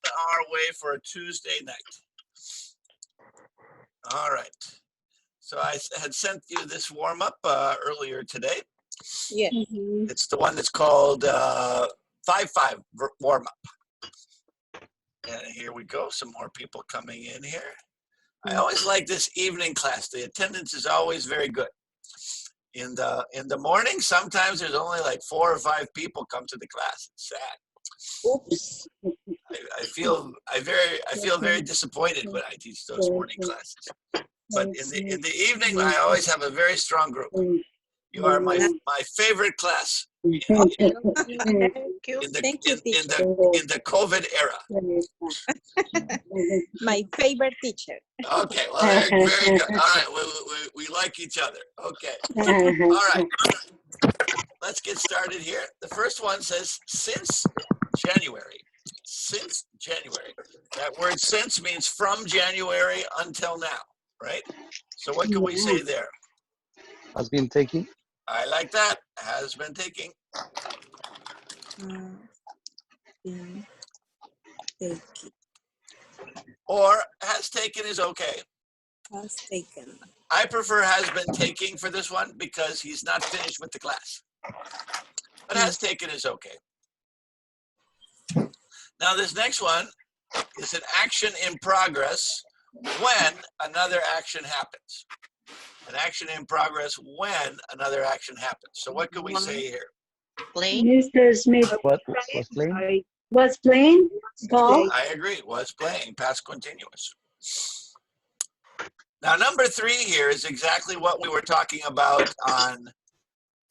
our way for a Tuesday night. All right. So I had sent you this warm-up earlier today. Yeah. It's the one that's called 5-5 warm-up. And here we go. Some more people coming in here. I always like this evening class. The attendance is always very good. In the morning, sometimes there's only like 4 or 5 people come to the class. It's sad. Oops. I feel very disappointed when I teach those morning classes. But in the evening, I always have a very strong group. You are my favorite class in the COVID era. My favorite teacher. Okay, well, very good. All right, we like each other. Okay. All right. Let's get started here. The first one says, since January. Since January. That word since means from January until now, right? So what can we say there? Has been taking. I like that. Has been taking. Or has taken is okay. Has taken. I prefer has been taking for this one because he's not finished with the class. But has taken is okay. Now this next one is an action in progress when another action happens. An action in progress when another action happens. So what could we say here? Playing. Mr. Smith. What was playing? Was playing ball. I agree. Was playing. Past continuous. Now number 3 here is exactly what we were talking about on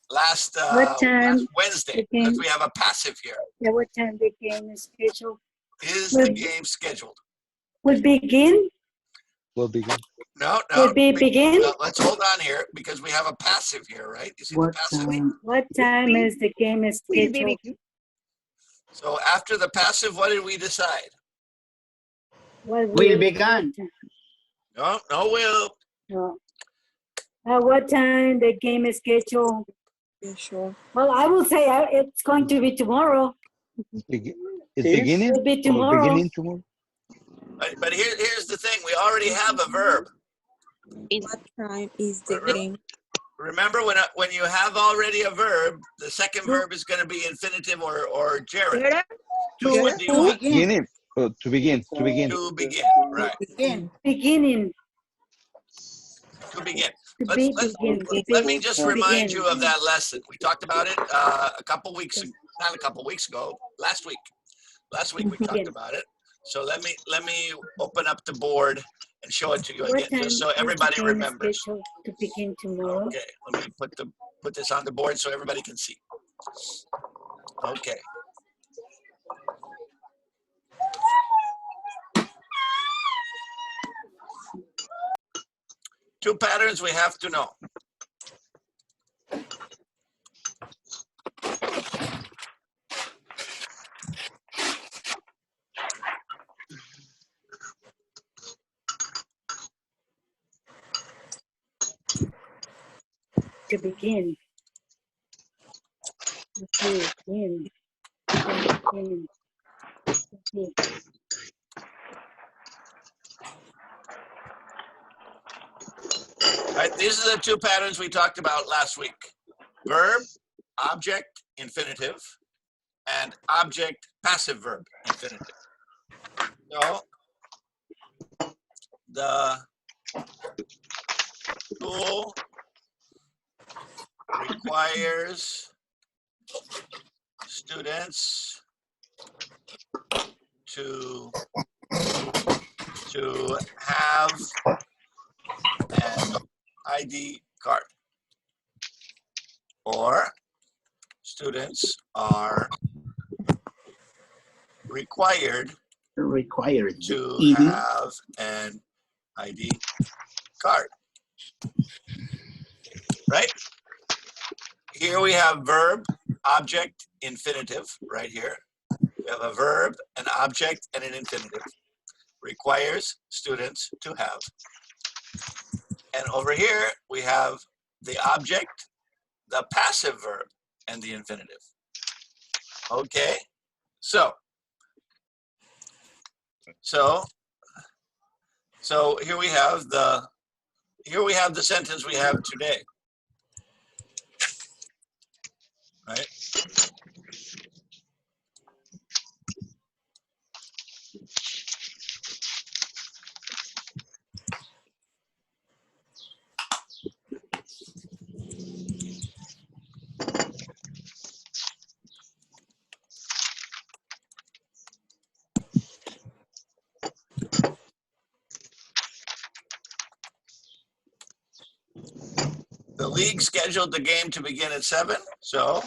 last Wednesday, because we have a passive here. Yeah, what time the game is scheduled? Is the game scheduled? Would begin? Will begin. No. Would begin? No, let's hold on here because we have a passive here, right? You see the passive? What time is the game is scheduled? So after the passive, what did we decide? What Will begun. No will. No. What time the game is scheduled? Yeah, sure. Well, I will say it's going to be tomorrow. It's beginning. It'll be tomorrow. Beginning tomorrow. But here's the thing. We already have a verb. What time is the game? Remember, when you have already a verb, the second verb is going to be infinitive or gerund. What do you want? Beginning. To begin. To begin, right. Beginning. To begin. Begin. Let me just remind you of that lesson. We talked about it not a couple weeks ago, last week. Last week we talked about it. So let me open up the board and show it to you again, just so everybody remembers. To begin tomorrow. Okay, let me put this on the board so everybody can see. Okay. Two patterns we have to know. To begin. To begin. All right, these are the two patterns we talked about last week. Verb, object, infinitive, and object, passive verb, infinitive. So, the school requires students to have an ID card, or students are required to have an ID card, right? Here we have verb, object, infinitive, right here. We have a verb, an object, and an infinitive. Requires students to have. And over here, we have the object, the passive verb, and the infinitive. Okay, so So here we have the sentence we have today. Right? The league scheduled the game to begin at 7, so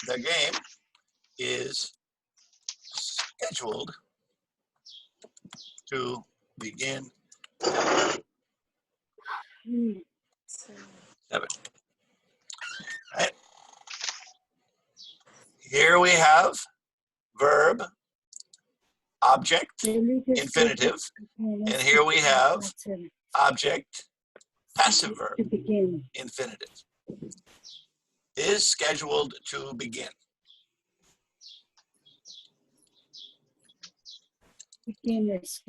the game is scheduled to begin at 7. Right? Here we have verb, object, infinitive, and here we have object, passive verb, infinitive. Is scheduled to begin.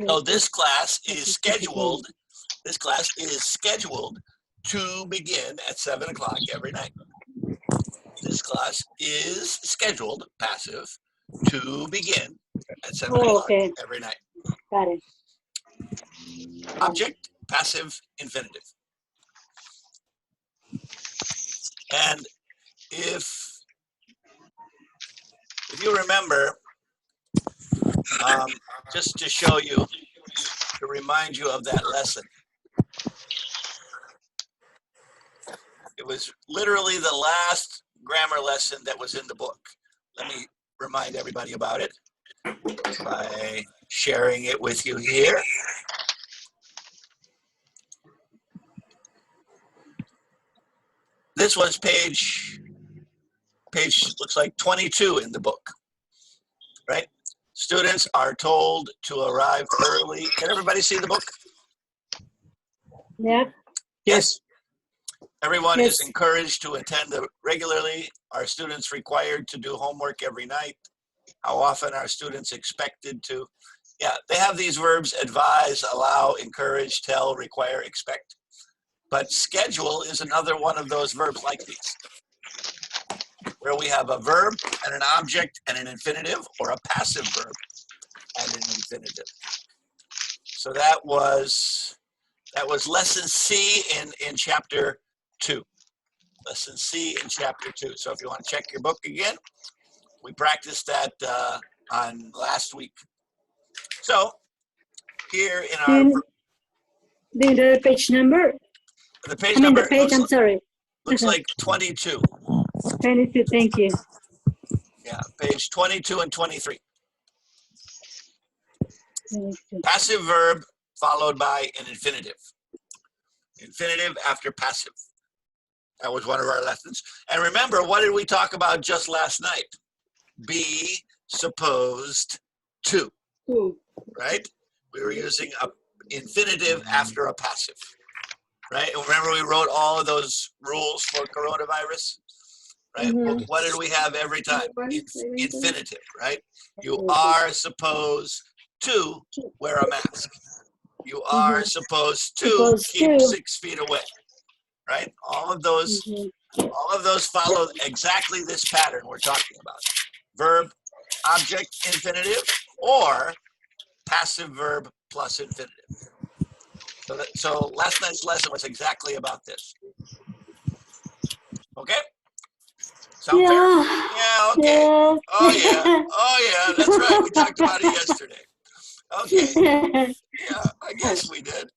So this class is scheduled. This class is scheduled to begin at 7 o'clock every night. This class is scheduled, passive, to begin at 7 o'clock every night. Got it. Object, passive, infinitive. And if you remember, just to show you, to remind you of that lesson, it was literally the last grammar lesson that was in the book. Let me remind everybody about it by sharing it with you here. This was page looks like 22 in the book, right? Students are told to arrive early. Can everybody see the book? Yeah. Yes. Everyone Yes. is encouraged to attend regularly. Are students required to do homework every night? How often are students expected to? Yeah, they have these verbs: advise, allow, encourage, tell, require, expect. But schedule is another one of those verbs like these, where we have a verb and an object and an infinitive, or a passive verb and an infinitive. So that was lesson C in chapter 2. Lesson C in chapter 2. So if you want to check your book again, we practiced that on last week. So here in our The page number. the page I mean number the page. I'm sorry. looks like 22. 22. Thank you. Yeah, page 22 and 23. 22. Passive verb followed by an infinitive. Infinitive after passive. That was one of our lessons. And remember, what did we talk about just last night? Be supposed to, right? We were using an infinitive after a passive, right? And remember, we wrote all of those rules for coronavirus, right? Mhm. What did we have every time? Infinitive, right? You are supposed to wear a mask. You are supposed to keep 6 feet away, right? All of those follow exactly this pattern we're talking about. Verb, object, infinitive, or passive verb plus infinitive. So last night's lesson was exactly about this. Okay? Sound fair? Yeah, okay. Yeah. Oh yeah, that's right. We talked about it yesterday. Okay. Yeah, I guess we did.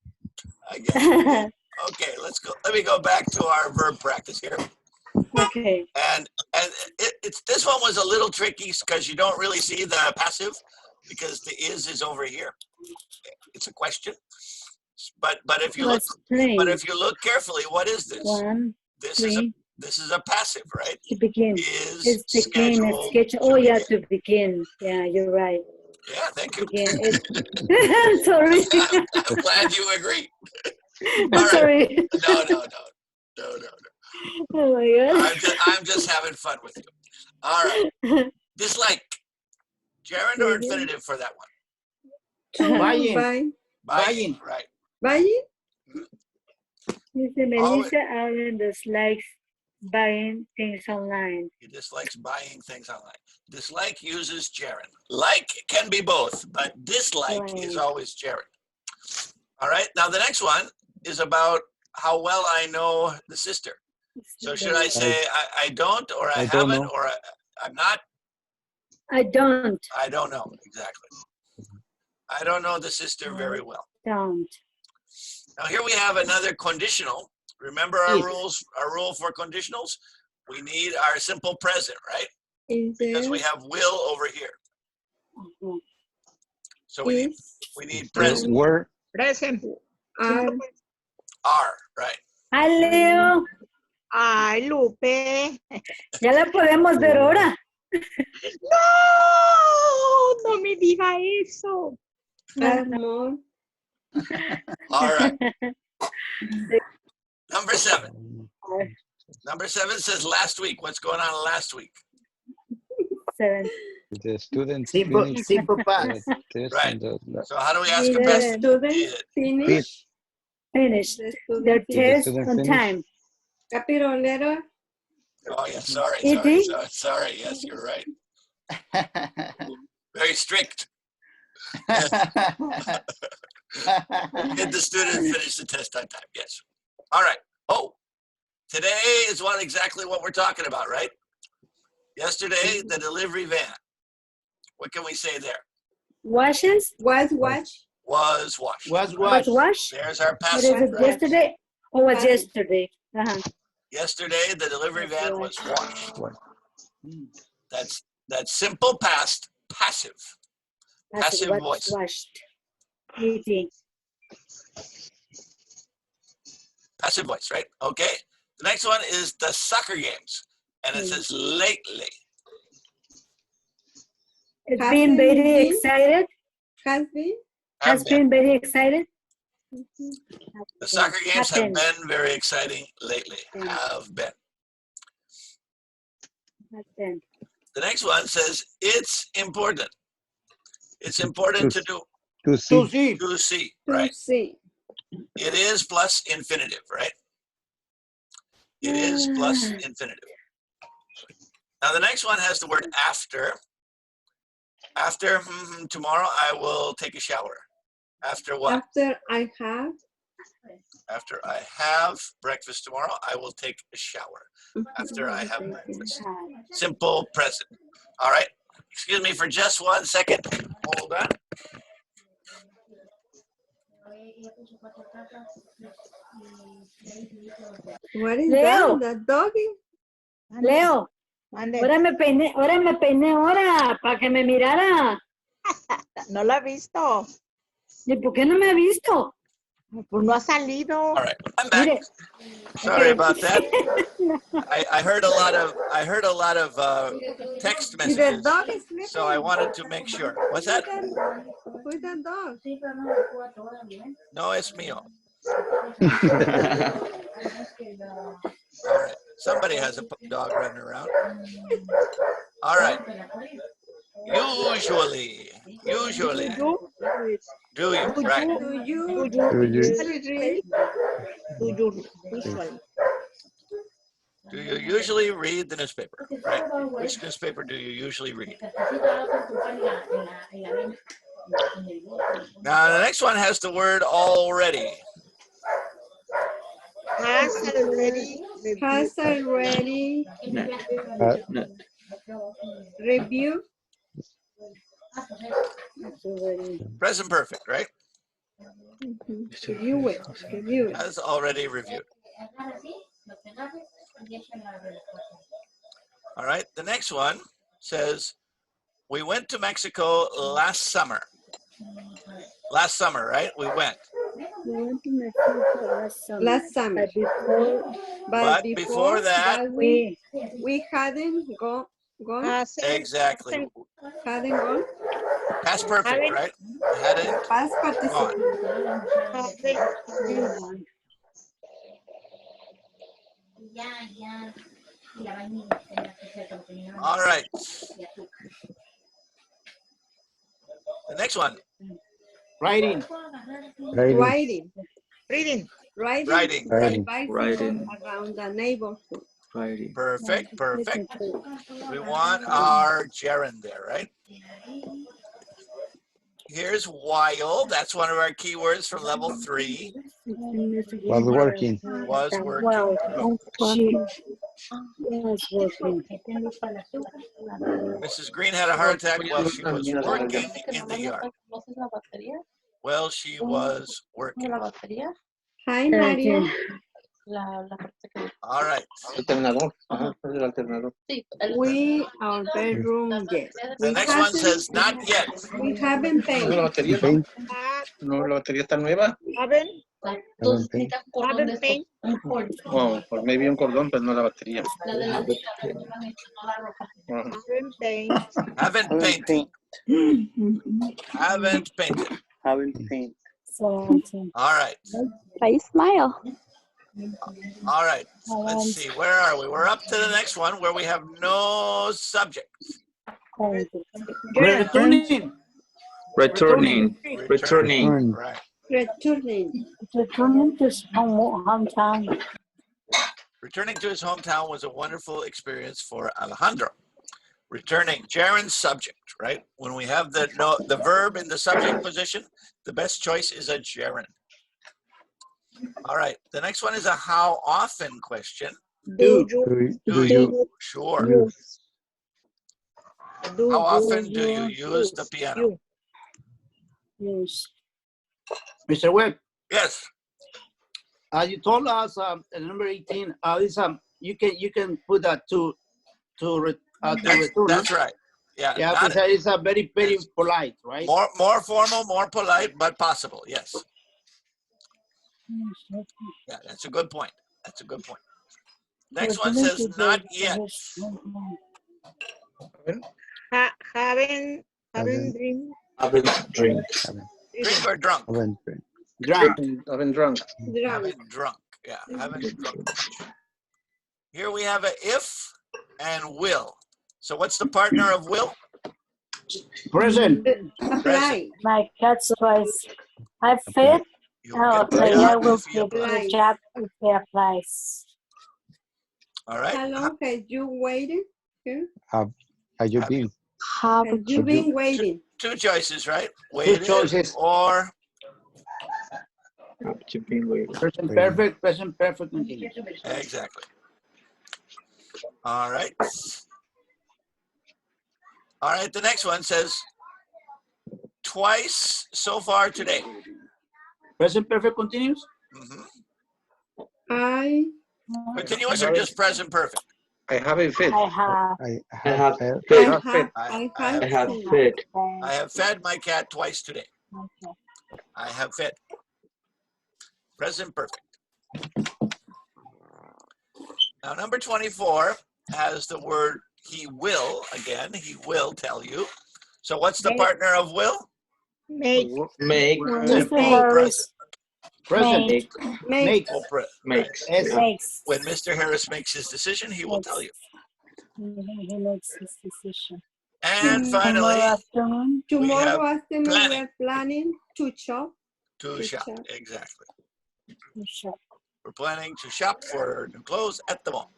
Okay, let's go. Let me go back to our verb practice here. Okay. And it's this one was a little tricky because you don't really see the passive because the is over here. It's a question. But if you look carefully, what is this? This is a passive, right? To begin. Is It's begin. scheduled. Oh yeah, to begin. Yeah, you're right. Yeah, thank you. Begin. I'm sorry. I'm glad you agree. I'm sorry. No. Oh my God. I'm just having fun with you. All right. Dislike. Gerund or infinitive for that one? Buying. Buying, Buying. right. Buying? Dice Melissa Allen dislikes buying things online. He dislikes buying things online. Dislike uses gerund. Like can be both, but dislike is Right. always gerund. All right. Now the next one is about how well I know the sister. So should I say I don't, or I I don't haven't, know. or I'm not? I don't. I don't know exactly. I don't know the sister very well. Don't. Now here we have another conditional. Remember our If. rules, our rule for conditionals? We need our simple present, right? Is Because there? we have will over here. Mhm. So we Is? need Where, present. where, Present. Are? Are, right? Hi, Leo. Ay, Lupe. Ya la podemos ver ahora. No, no me diga eso. Are more? All right. Number 7. Number 7 says last week. What's going on last week? 7. the students Simple, finish simple past. the test Right. and the, So how do we ask a Did person? the student Did. finish? Finish The their student the test student on finish? time. Capital letter? Oh, yeah, sorry. Eating? Yes, you're right. Very strict. Did the student finish the test on time? Yes. All right. Oh, today is exactly what we're talking about, right? Yesterday, the delivery van. What can we say there? Washes? Was watch? Was washed. Was Was what? washed? There's our What passive. is it, Right? yesterday? Or was Passive. yesterday? Uh-huh. Yesterday, the delivery van was washed. What? That's simple past, passive. Passive What voice. washed. Eating. Passive voice, right? Okay. The next one is the soccer games. And it says lately. It's Has been very been? excited. Has been? Has been very excited. The soccer games have Happened. been very exciting lately. Been. Have been. Happened. The next one says it's important. It's important to do. To To see. see. To see, To right? see. It is plus infinitive, right? It is plus infinitive. Now the next one has the word after. After tomorrow, I will take a shower. After what? After I have. After I have breakfast tomorrow, I will take a shower. After I have breakfast. Simple present. All right. Excuse me for just 1 second. Hold on. What is Leo. that? That doggy? Leo, Mande. ahora me peiné ahora para que me mirara. No lo ha visto. ¿Y por qué no me ha visto? Pues no ha salido. All right. I'm back. Mire. Sorry Okay. about that. I heard a lot of text Is the messages, dog sleeping? so I wanted to make sure. What's that? Who is that dog? No, es mío. All right. Somebody has a dog running around. All right. Usually. Do you? Right. Do you Do you? usually read? Do you usually? Do you usually read the newspaper? Right. Which newspaper do you usually read? Now the next one has the word already. Has already. Has already review. Present perfect, right? Review it. Review it. Has already reviewed. All right. The next one says, we went to Mexico last summer. Last summer, right? We went. We went to Mexico Last summer. But But before that, we hadn't gone. exactly. Hadn't gone. Past perfect, right? Hadn't Past gone. participle. All right. The next one. Writing. Writing. Writing. Reading. Riding. Riding. Writing. Bicycle Riding. around the neighborhood. Writing. Perfect. Perfect. We want our gerund there, right? Here's while. That's one of our keywords from level 3. Was working. Was working. Well, she was working. Mrs. Green had a heart attack while she was working in the yard. Well, she was working. Hi, Maria. All right. Alternador. Ajá, es el alternador. We, our bedroom, yes. The next one says not yet. We haven't ¿No paid. la batería? Paint. No, la batería está nueva. Haven't Haven't paint. Oh, pues maybe un cordón, pero no la batería. Ajá. haven't paint. Haven't painted. Haven't paint. All right. I smile. All right. Let's see. Where are we? We're up to the next one where we have no subject. Returning. Returning. Returning. Right. Returning. Returning to hometown. Returning to his hometown was a wonderful experience for Alejandro. Returning, gerund subject, right? When we have the verb in the subject position, the best choice is a gerund. All right, the next one is a how often question. Do. Do you? Sure. How often do you use the piano? Yes. Mr. Webb, Yes. you told us number 18. You can put that to return. That's right. Yeah. Yeah, not- because it's a very polite, right? more formal, more polite, but possible. Yes. Yeah, that's a good point. That's a good point. Next one says not yet. Haven't dreamed. Haven't drink. Drink or drunk? Haven't paint. Drunk. I've been drunk. Drunk. Haven't drunk. Yeah, haven't drunk. Here we have a if and will. So what's the partner of will? Present. Apply. My cat's twice. I fed. You Oh, get the okay, I job will if you give apply. the job if he applies. All right. How long have you waited here? Have you been? Have Have you been waiting? Two choices, right? Waited choices. or Have you been waiting? Present perfect continuous. exactly. All right. All right. The next one says twice so far today. Present perfect continuous? Mhm. I Continuous or just present perfect? I haven't fit. I have. I I have have fed. I I have I have seen. fed. I have fed my cat twice today. Okay. I have fed. Present perfect. Now, number 24 has the word he will. Again, he will tell you. So what's the partner of will? Make. Make. Mr. Harris Present. Make. Make. Oh, Makes. Yes. makes. when Mr. Harris makes his decision, he will tell you. He makes his decision. And Tomorrow finally, afternoon. Tomorrow have afternoon planning. we're planning to shop. to To shop. shop. Exactly. we shop. We're planning to shop for new clothes at the mall.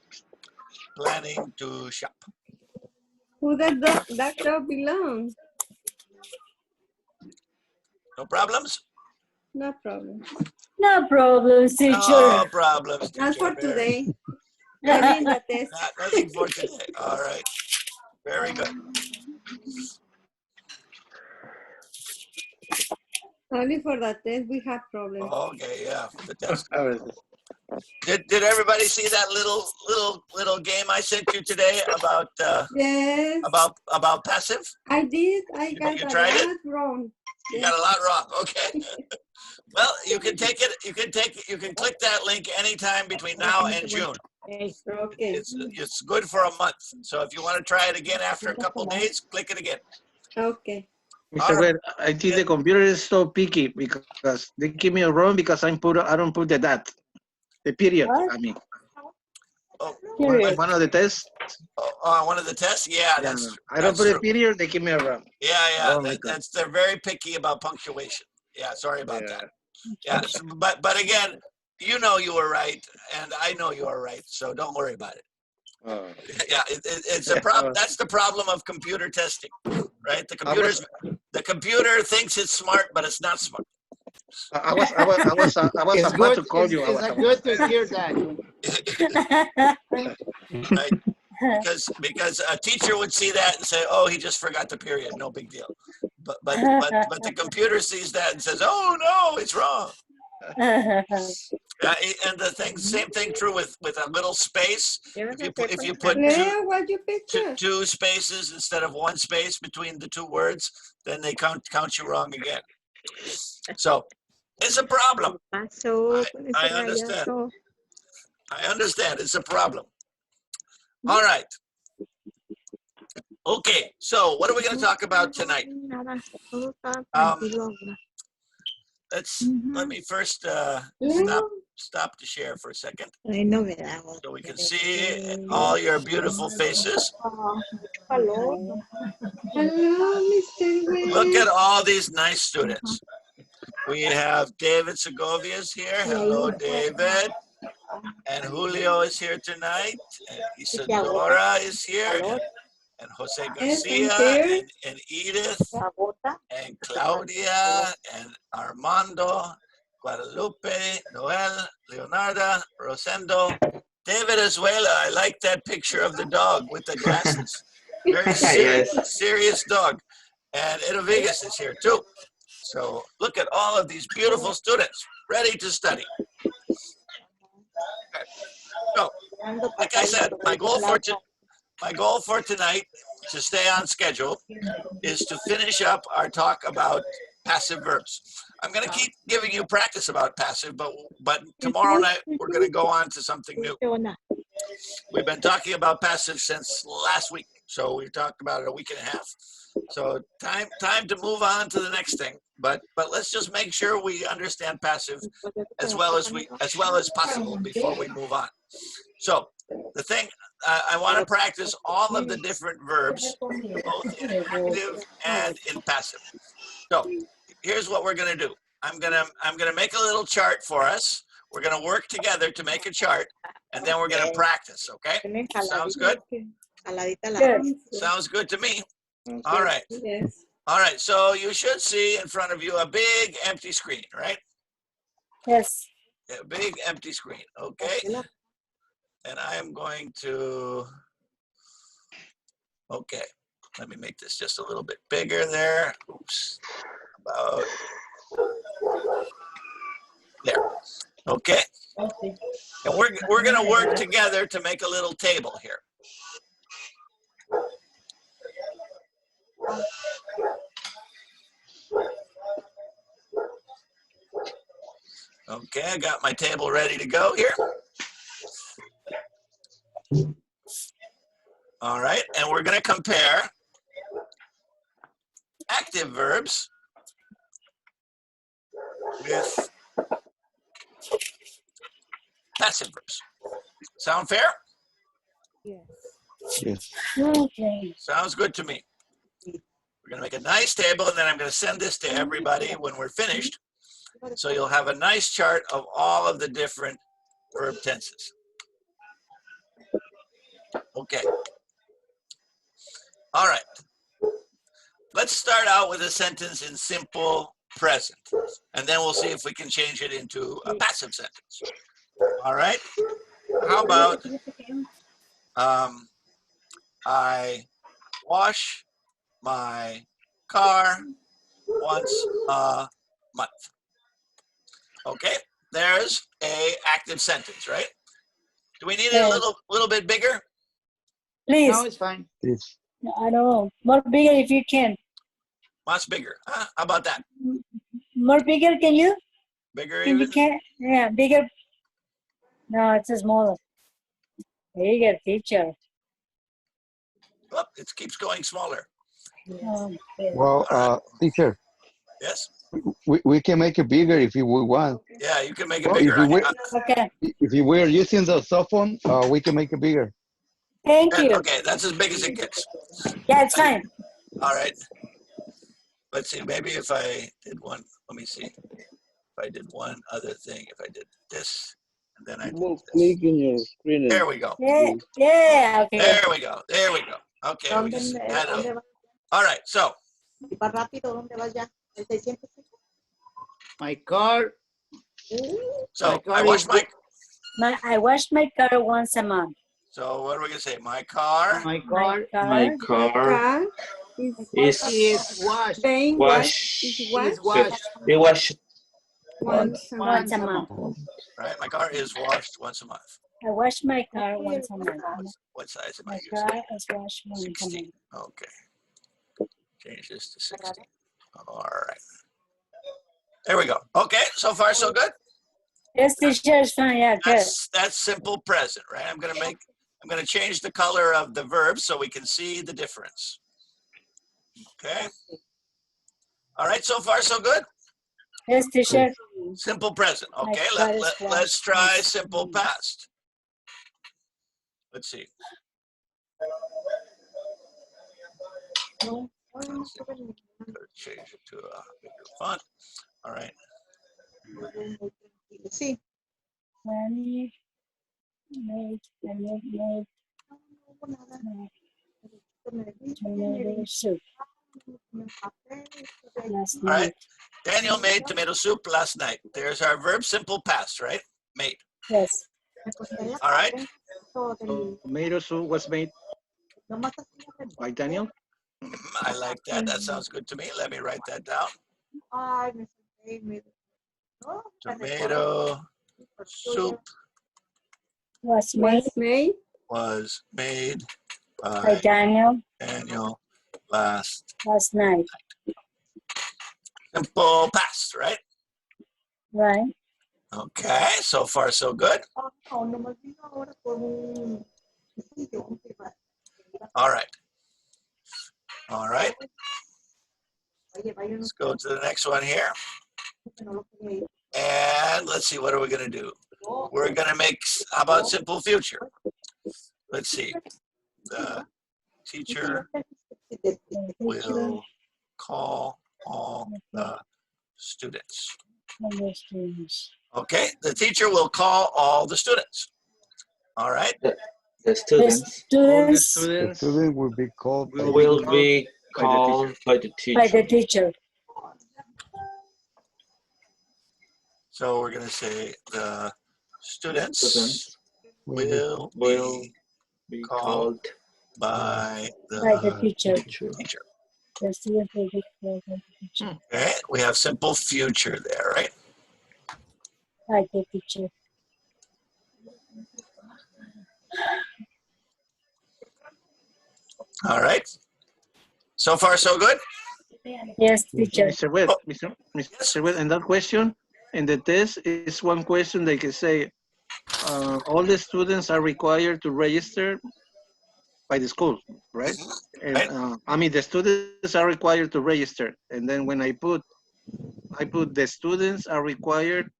Planning to shop. Who that dog belong? No problems? No problem. No problem, teacher. No problems. Not teacher. for Very- today. Maybe in the test. Nothing for today. All right. Very good. Only for the test we have problems. Okay, yeah. The test. A ver, Did everybody see that little game I sent you today about Yes, about passive? I did. I got you a tried it? lot wrong. You got a lot wrong. Okay. Well, you can take it. You can click that link anytime between now and June. Okay. It's good for a month. So if you want to try it again after a couple days, click it again. Okay. Mr. Webb, I think the computer is so picky because they give me a wrong because I don't put the dot, the period. What? I mean, Oh, one of the tests. one of the tests. Yeah, Yeah, that's. I don't that's put a true. period. They give me a wrong. Yeah, yeah. Oh my God. They're very picky about punctuation. Yeah, sorry about Yeah. that. Yeah, but again, you know you were right, and I know you are right, so don't worry about it. Oh. Yeah, it's a problem. That's the problem of computer testing, right? The computer thinks it's smart, but it's not smart. I was It's about good. to call you. It's good to hear that. Right? Because a teacher would see that and say, "Oh, he just forgot the period. No big deal." But the computer sees that and says, "Oh no, it's wrong." And the same thing true with a little space. If you put Leo, what you picture? two spaces instead of one space between the two words, then they count you wrong again. So it's a problem. I understand. I understand. It's a problem. All right. Okay. So what are we going to talk about tonight? Let me first stop to share for a second, so we can see all your beautiful faces. Hello, Mr. Look at all these nice students. We have David Segovia's here. Hello, David. And Julio is here tonight. And Isadora is here. And Jose Garcia and Edith and Claudia and Armando, Guadalupe, Noel, Leonarda, Rosendo, David Azuela. I like that picture of the dog with the glasses. Very serious dog. And Edovigas is here too. So look at all of these beautiful students ready to study. So, like I said, my goal for tonight, to stay on schedule, is to finish up our talk about passive verbs. I'm going to keep giving you practice about passive, but tomorrow night we're going to go on to something new. We've been talking about passive since last week, so we talked about it a week and a half. So time to move on to the next thing. But let's just make sure we understand passive as well as possible before we move on. So the thing, I want to practice all of the different verbs, both in active and in passive. So here's what we're going to do. I'm gonna make a little chart for us. We're going to work together to make a chart, and then we're going to practice. Okay? Sounds good? Sounds good to me. All right. Yes. All right. So you should see in front of you a big empty screen, right? Yes. A big empty screen. Okay. And I am going to, okay, let me make this just a little bit bigger there. Oops. About there. Okay. And we're going to work together to make a little table here. Okay, I got my table ready to go here. All right, and we're going to compare active verbs with passive verbs. Sound fair? Yes. Okay. Sounds good to me. We're going to make a nice table, and then I'm going to send this to everybody when we're finished. So you'll have a nice chart of all of the different verb tenses. Okay. All right. Let's start out with a sentence in simple present, and then we'll see if we can change it into a passive sentence. All right. How about I wash my car once a month. Okay, there's a active sentence, right? Do we need it a little bit bigger? Please. No, it's fine. Yes. I don't know. More bigger if you can. Much bigger. Huh? How about that? More bigger, can you? Bigger Can even? you can? Yeah, bigger. No, it's a smaller. Bigger picture. Oh, it keeps going smaller. Well, teacher, Yes? we can make it bigger if we want. Yeah, you can make it Well, bigger. Okay. If you were using the cell phone, we can make it bigger. Thank you. Okay, that's as big as it gets. Yeah, it's fine. All right. Let's see, maybe if I did one let me see. If I did one other thing, if I did this, and then I did Move, this. click in your screen. There we go. Yeah, yeah, okay. There we go. There we go. Okay. We just add a, all right. So My car. so I wash my. I wash my car once a month. So what are we gonna say? My car. My car. My car Car is Is washed. being washed. is Is washed washed. Be washed. Once a month. Right. My car is washed once a month. I wash my car once a month. What size am I My using? car is washed once a 16. month. Okay. Change this to 16. All right. There we go. Okay. So far, so good. Yes, teacher, is fine. Yeah, good. That's simple present, right? I'm gonna change the color of the verb so we can see the difference. Okay. All right. So far, so good. Yes, teacher. Simple present. Okay. car is Let's washed try once a simple month. past. Let's see. Change it to a bigger font. All right. Sí. Made tomato soup last All right. night. Daniel made tomato soup last night. There's our verb simple past, right? Made. Yes. All right. Tomato soup was made by Daniel. I like that. That sounds good to me. Let me write that down. Tomato soup Was made was made by by Daniel Daniel last night. simple past, right? Right. Okay. So far, so good. All right. All right. Let's go to the next one here. And let's see, what are we going to do? We're going to make, how about simple future? Let's see. The teacher will call all the students. Okay, the teacher will call all the students. All right. The students All the The students student will be called by will be called by the teacher. By the teacher. So we're going to say the students Students will will be be called called by By the the teacher. teacher. teacher. The student will be called by the teacher. Okay, we have simple future there, right? By the teacher. All right. So far, so good? Yes, teacher. Mr. Webb, Mr. Webb, and that question in the test is one question they can say, all the students are required to register by the school, right? And I mean, the students are required to register. And then when I put the students are required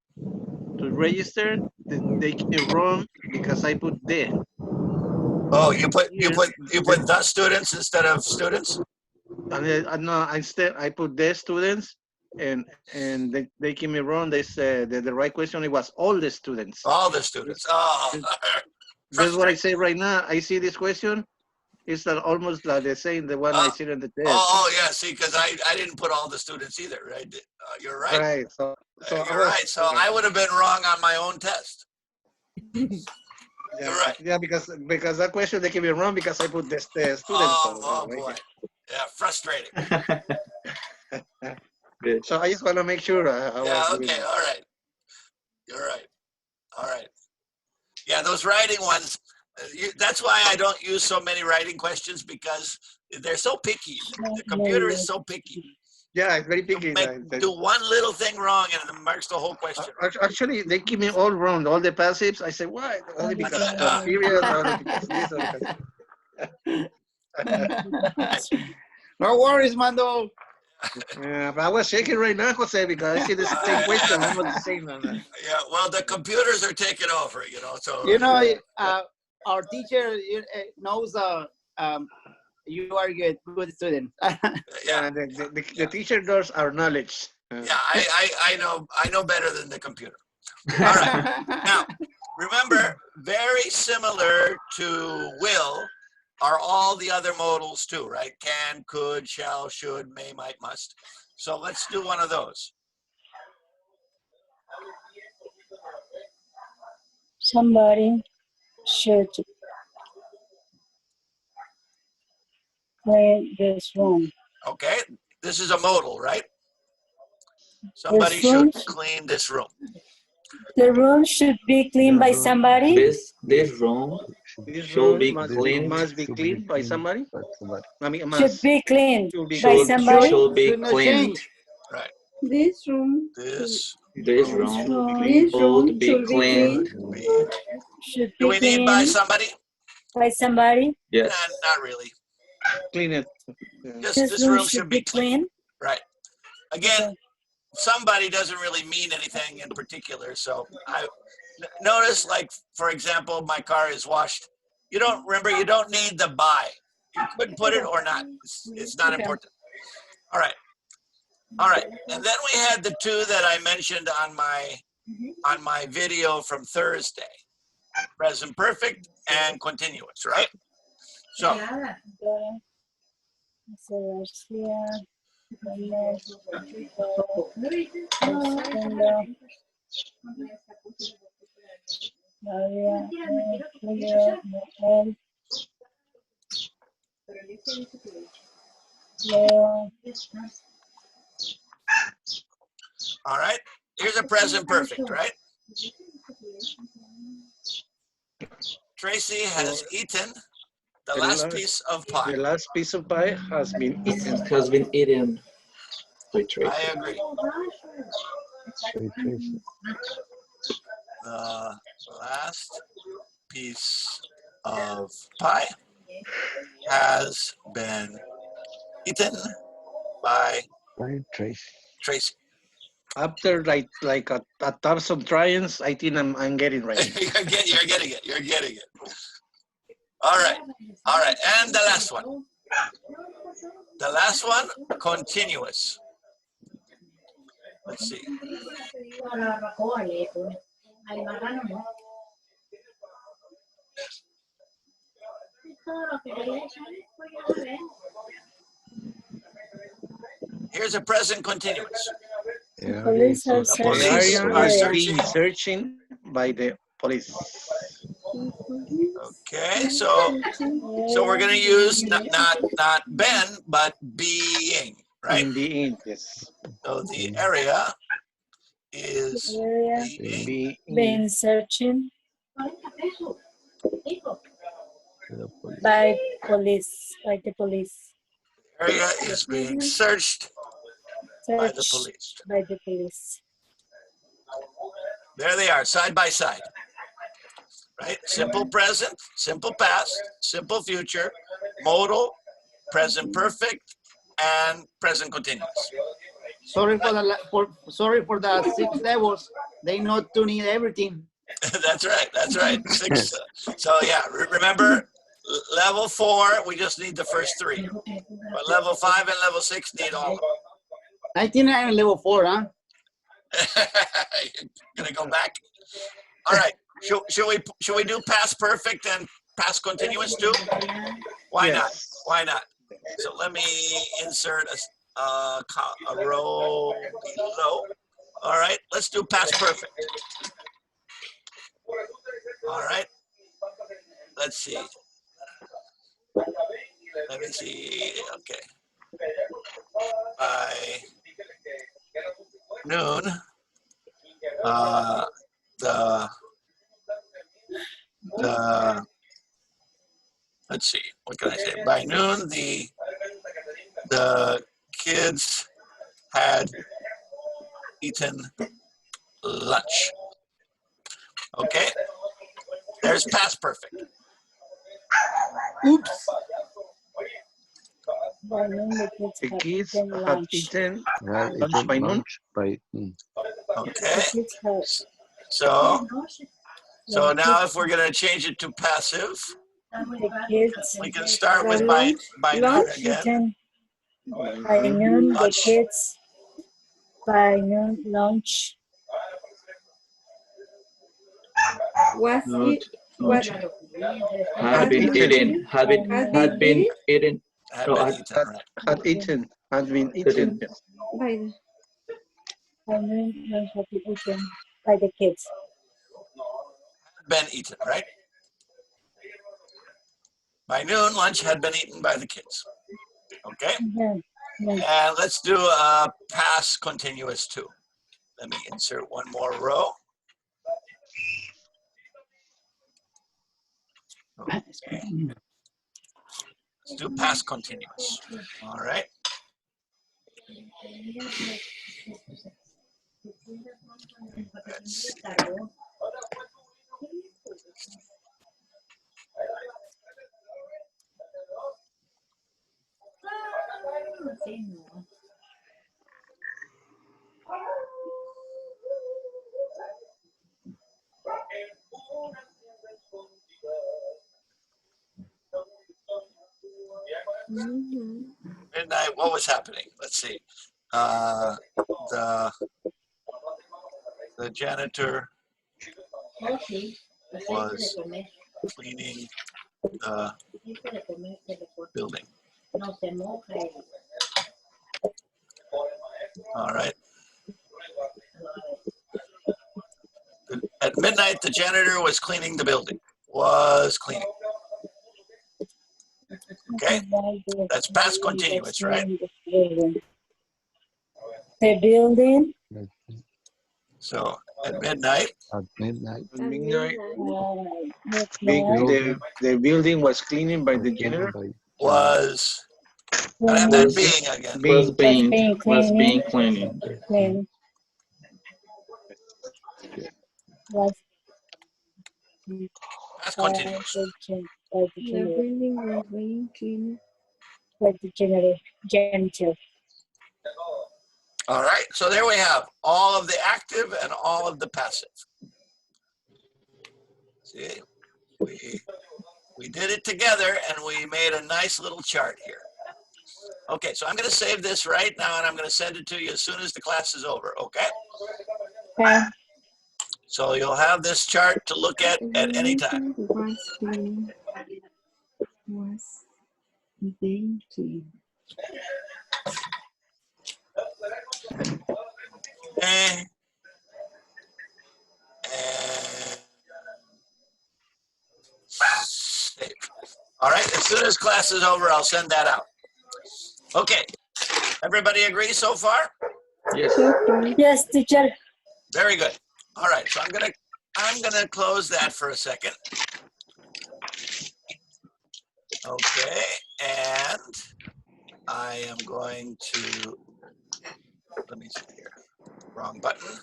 to register, they give me wrong because I put the. Oh, you put the students instead of students? No, instead I put the students, and they give me wrong. They said that the right question it was all the students. All the students. Oh, that's what I say right now. I see this question. It's almost like the same the one I see in the test. Oh yeah. See, because I didn't put all the students either, right? You're right. Right. So you're right. So I would have been wrong on my own test. You're right. Yeah, because that question they give me wrong because I put the students. Oh boy. Yeah, frustrating. Good. So I just want to make sure. Yeah. Okay. All right. You're right. All right. Yeah, those writing ones. That's why I don't use so many writing questions because they're so picky. The computer is so picky. Yeah, it's very picky. Do one little thing wrong and it marks the whole question. Actually, they give me all wrong, all the passives. I say, why? Only because the period, only because this, only because... No worries, Mando. Yeah, but I was shaking right now, Jose, because I see the same question. I'm not the same. Yeah, well, the computers are taking over, you know. So our teacher knows you are a good student. Yeah, the teacher knows our knowledge. Yeah, I know better than the computer. All right. Now, remember, very similar to will are all the other modals too, right? Can, could, shall, should, may, might, must. So let's do one of those. Somebody should clean this room. Okay, this is a modal, right? Somebody This room, should clean this room. the room should be cleaned by somebody. This room This should room be must, cleaned. must be cleaned by somebody. I mean, Should must, be cleaned should be by cleaned. somebody. Should be Should not cleaned. change. Right. This room. This This room This room should be should be cleaned. clean. be. Should Do be we need by cleaned somebody? by somebody. Yes. Not really. Clean it. Just This this room should be clean. clean. Right. Again, somebody doesn't really mean anything in particular. So I notice, like, for example, my car is washed. You don't need the by. You could put it or not. It's not important. All right. All right. And then we had the two that I mentioned on my video from Thursday. Present perfect and continuous, right? So all right, here's a present perfect, right? Tracy has eaten the last piece of pie. The last piece of pie has been eaten. It has been eaten by Tracy. I agree. The last piece of pie has been eaten by Tracy. After like a thousand tries, I think I'm getting right. You're getting it. You're getting it. All right. All right. And the last one. The last one, continuous. Let's see. Here's a present continuous. Police are The police The are area is searching. being searching by the police. Okay, so we're gonna use not been, but being, right? In the end, yes. So the area is being searching by the police. Area is being searched by the police. By the police. There they are, side by side. Right? Simple present, simple past, simple future, modal, present perfect, and present continuous. Sorry for the 6 levels. They not to need everything. That's right. That's right. 6. So yeah, remember level 4, we just need the first 3. But level 5 and level 6 need all of them. I think I'm level 4, huh? Gonna go back. All right. Should we do past perfect and past continuous too? Why not? Why not? So let me insert a row below. All right. Let's do past perfect. All right. Let's see. Let me see. Okay. By noon, let's see, what can I say? By noon, the kids had eaten lunch. Okay, there's past perfect. Oops. The kids have eaten lunch by noon. Okay, so now if we're gonna change it to passive, we can start with by noon again. By noon, the kids by noon lunch. Was Not it? What had been eaten. Had been had been eaten eaten. Had No, been had eaten, right? Had eaten. Had been eaten. Yes. by the By noon lunch had been eaten by the kids. Been eaten, right? By noon, lunch had been eaten by the kids. Okay, Yeah. Yeah. and let's do past continuous too. Let me insert one more row. Okay. Let's do past continuous. All right. Let's see. Midnight, what was happening? Let's see. The janitor was cleaning the building. All right. At midnight, the janitor was cleaning the building. Was cleaning. Okay, that's past continuous, right? The building. So at midnight, at midnight, At midnight, The the building was cleaning by the janitor. was, I have that being again. Was being cleaning. Was Past continuous. the building was being cleaned. by the janitor. All right, so there we have all of the active and all of the passive. See, we did it together and we made a nice little chart here. Okay, so I'm going to save this right now and I'm going to send it to you as soon as the class is over, okay? Okay. So you'll have this chart to look at any time. Was being cleaned. Okay. And save. All right, as soon as class is over, I'll send that out. Okay, everybody agree so far? Yes. Yes, teacher. Very good. All right, so I'm gonna close that for a second. Okay, and I am going to, let me see here, wrong button.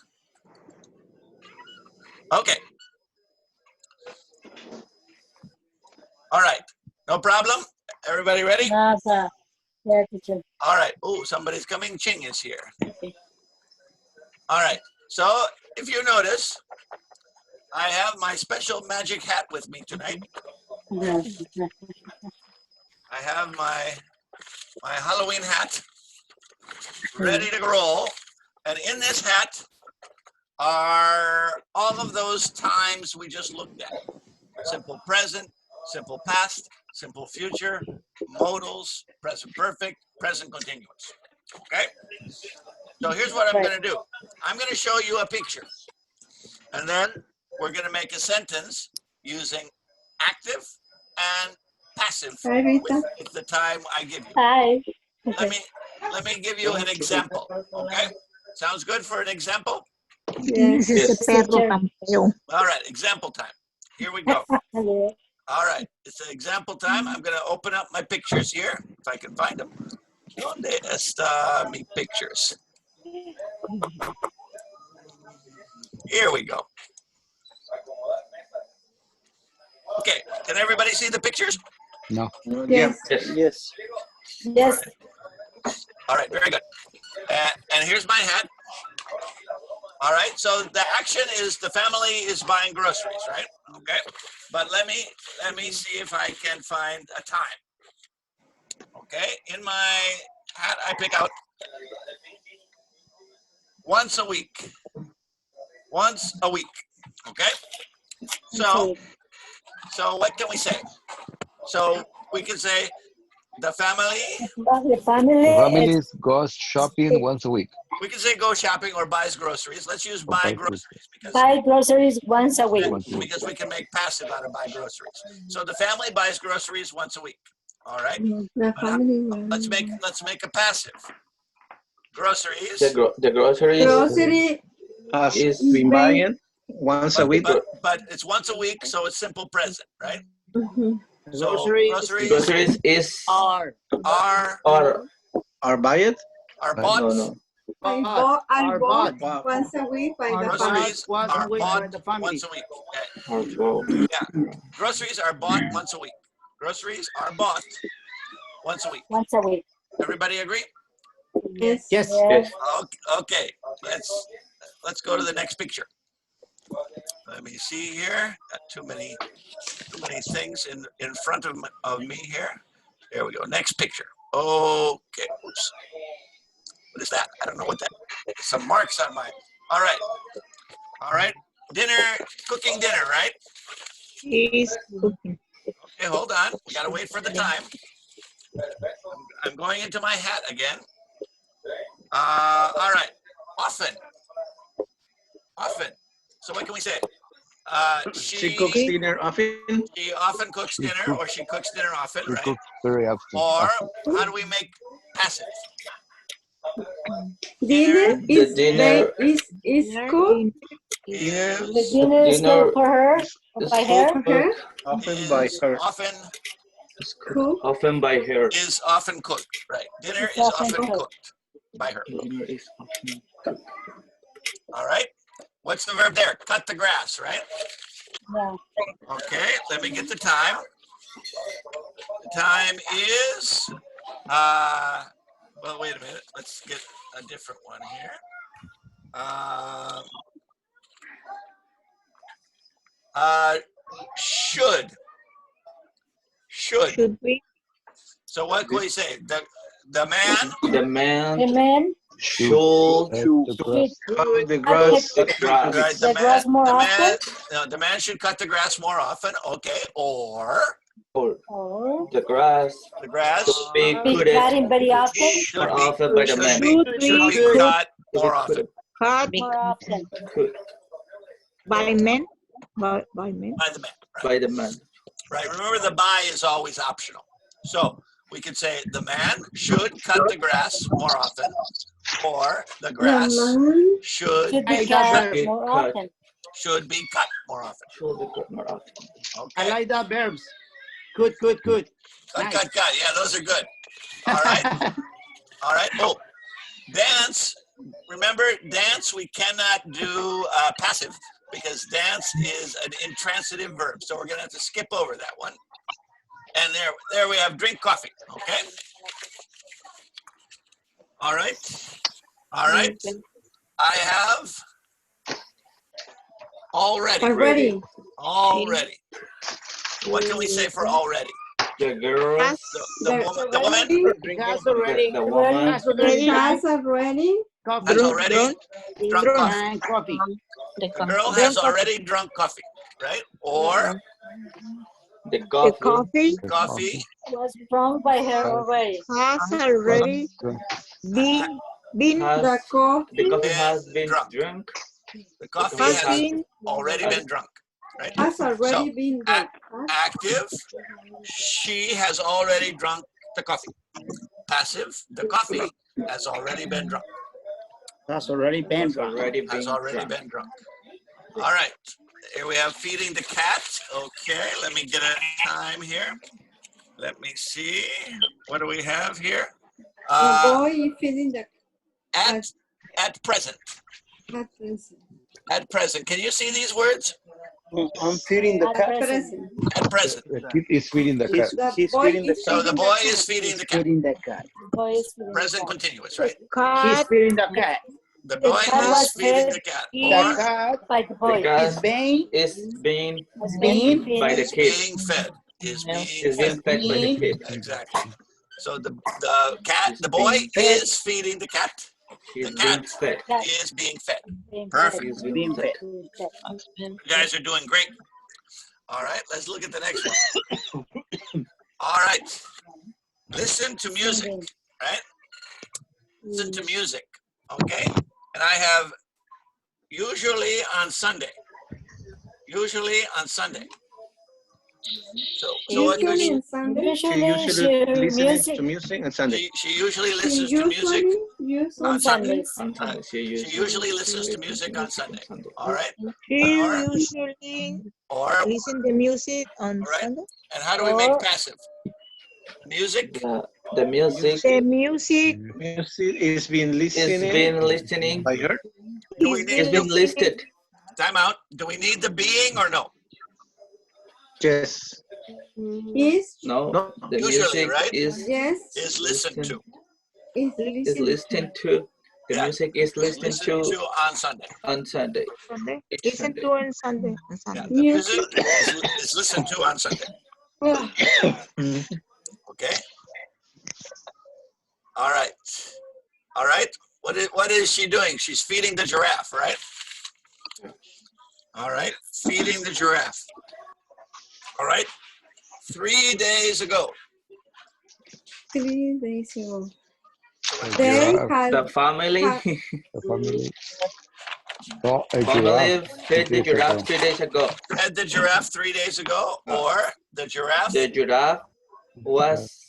Okay. All right, no problem? Everybody ready? Nasa. Yeah, teacher. All right, oh, somebody's coming, Ching is here. All right, so if you notice, I have my special magic hat with me tonight. I have my Halloween hat ready to roll. And in this hat are all of those times we just looked at. Simple present, simple past, simple future, modals, present perfect, present continuous. Okay? So here's what I'm going to do. I'm going to show you a picture. And then we're going to make a sentence using active and passive with the time I give you. Hi. Let me give you an example, okay? Sounds good for an example? Yes. All right, example time. Here we go. Hello. All right, it's an example time. I'm going to open up my pictures here, if I can find them. ¿Dónde está mi pictures? Here we go. Okay, can everybody see the pictures? no. Yes. Yes. Yes. All right, very good. And here's my hat. All right, so the action is the family is buying groceries, right? Okay, but let me see if I can find a time. Okay, in my hat I pick out once a week. Once a week. Okay? So what can we say? So we can say the family. The family The family goes shopping once a week. We can say go shopping or buys groceries. Let's use buy groceries because buy groceries once a week. because we can make passive out of buy groceries. So the family buys groceries once a week. All right. The family. Let's make a passive. Groceries. The groceries Grocery Is been buying once a week. But it's once a week, so it's simple present, right? Mhm. So groceries is Are are Buy it? bought. no. I are bought bought. once a week by the Groceries Once a are week by bought the family. once a week. Okay. Or go. Yeah. Groceries are bought once a week. Groceries are bought once a week. Once a week. Everybody agree? Yes. Yes. Yes. Okay. Let's go to the next picture. Let me see here. Got too many things in front of me here. There we go. Next picture. Okay. Oops. What is that? I don't know what that is. Some marks on mine. All right. All right. Cooking dinner, right? Is cooking. Okay, hold on. We got to wait for the time. I'm going into my hat again. All right. Often. So what can we say? She cooks dinner often. She often cooks dinner, or she cooks dinner often, We right? cook very often. Or how do we make passive? Dinner The is dinner is cooked. The dinner is cooked for her, or by her. Okay. Often by her. often by her. Is often cooked, right? Dinner It's is often often cooked. cooked by her. Dinner is often. All right. What's the verb there? Cut the grass, right? Yeah. Okay, let me get the time. The time is, well, wait a minute. Let's get a different one here. Should. Should be. So what can we say? The man The man The man should Cut the grass. right, the grass more often. The man should cut the grass more often. Okay, or Or the grass should be be cut cutting very often. more often by the man. Should be cut more often Cut More often. by men. By men. by the man. By the man. Right. Remember, the by is always optional. So we could say the man should cut the grass more often, or the grass should Should be cut more often. should be cut more often. Should be cut more often. Okay. I like that verbs. Good. Cut. Nice. Yeah, those are good. All right. All right. Oh, dance. Remember, dance, we cannot do passive because dance is an intransitive verb. So we're going to have to skip over that one. And there we have drink coffee. Okay. All right. All right. I have already. Already. What can we say for already? The girl, The woman Has already. the woman Has already. Has already. has already drunk coffee. Coffee. The girl has already drunk coffee, right? Or the The coffee coffee Was drunk by her already. has already been has The coffee the coffee has been drunk. drunk. The coffee has has been already been drunk, right? has already been done. Active, she has already drunk the coffee. Passive, the coffee has already been drunk. Has already been. Has already been Has already drunk. been drunk. All right. Here we have feeding the cat. Okay, let me get a time here. Let me see. What do we have here? The boy is feeding the At present. cat present. At present. Can you see these words? I'm feeding the At cat. present. At present. The kid is feeding the cat. He's boy feeding the is So the feeding boy the is cat. feeding the cat. feeding the cat. Boy is feeding the Present cat. continuous, right? He's cut feeding the cat. The boy cat is was feeding fed the cat. The Or cat By the boy. The cat is being is being Was being being by the is kid. being fed. Is being Is being fed. fed by the kid. Exactly. So the boy is feeding the cat. He's The being cat fed. is being fed. Being Perfect. He's Being being fed. fed. You guys are doing great. All right, let's look at the next one. All right. Listen to music, Singing. right? Listen to music, okay? And I have usually on Sunday. Usually on Sunday. So what Usually does on Sunday. She Usually usually she listens music to music on Sunday. she usually She listens to music usually use on on Sunday. Sundays. She usually listens to music on Sunday. All right? She Or, usually or, listen to music on all right? Sunday. And how do we make Or passive? Music The music The music Music is being is listening being listening. by her. Do we is need It's the been listed. time out? Do we need the being or no? Yes. is No, No. the Usually, music right? yes Is listened to. is is listened listened to. The Yeah. music is Is listened listened to to on Sunday. on Sunday. Sunday. Each Listen Sunday. to on Sunday. On Yeah, Sunday. the Music. music is listened to on Sunday. Ah, Okay. All right. All right. What is she doing? She's feeding the giraffe, right? All right. Feeding the giraffe. All right. 3 days ago. 3 days ago. A They giraffe, had The family the family saw a family giraffe fed the 3 days ago. giraffe 3 days ago. Fed the giraffe 3 days ago, or the giraffe The giraffe was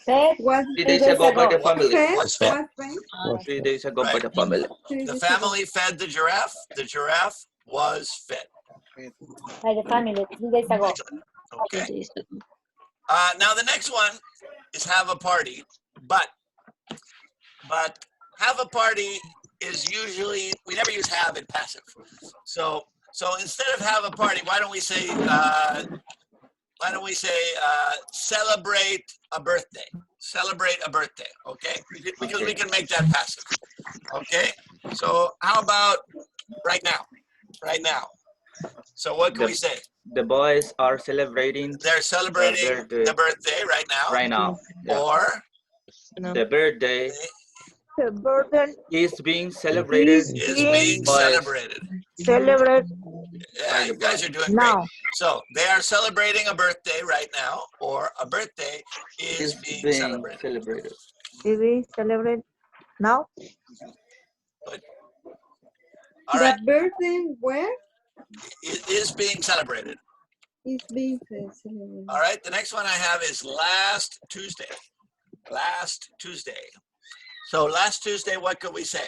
fed what 3 3 days days ago by the ago. family. fed was fed. what fed 3 days ago by Right. the family. 3 The days ago. family fed the giraffe. The giraffe was fed. By the family 3 days ago. Excellent. Okay. Now the next one is have a party, but have a party is usually, we never use have in passive. So instead of have a party, why don't we say celebrate a birthday? Celebrate a birthday, okay? Because we can make that passive. Okay. So how about right now? Right now. So what can we say? The boys are celebrating They're celebrating birthday. the birthday right now. right now. Yeah. Or The birthday The burden is being celebrated is being being by celebrated. celebrated Yeah, you guys are doing great. now. So they are celebrating a birthday right now, or a birthday is being celebrated. celebrated. Is we celebrate now? All right, The birthday where it is being celebrated. is being celebrated. All right, the next one I have is last Tuesday. Last Tuesday. So last Tuesday, what could we say?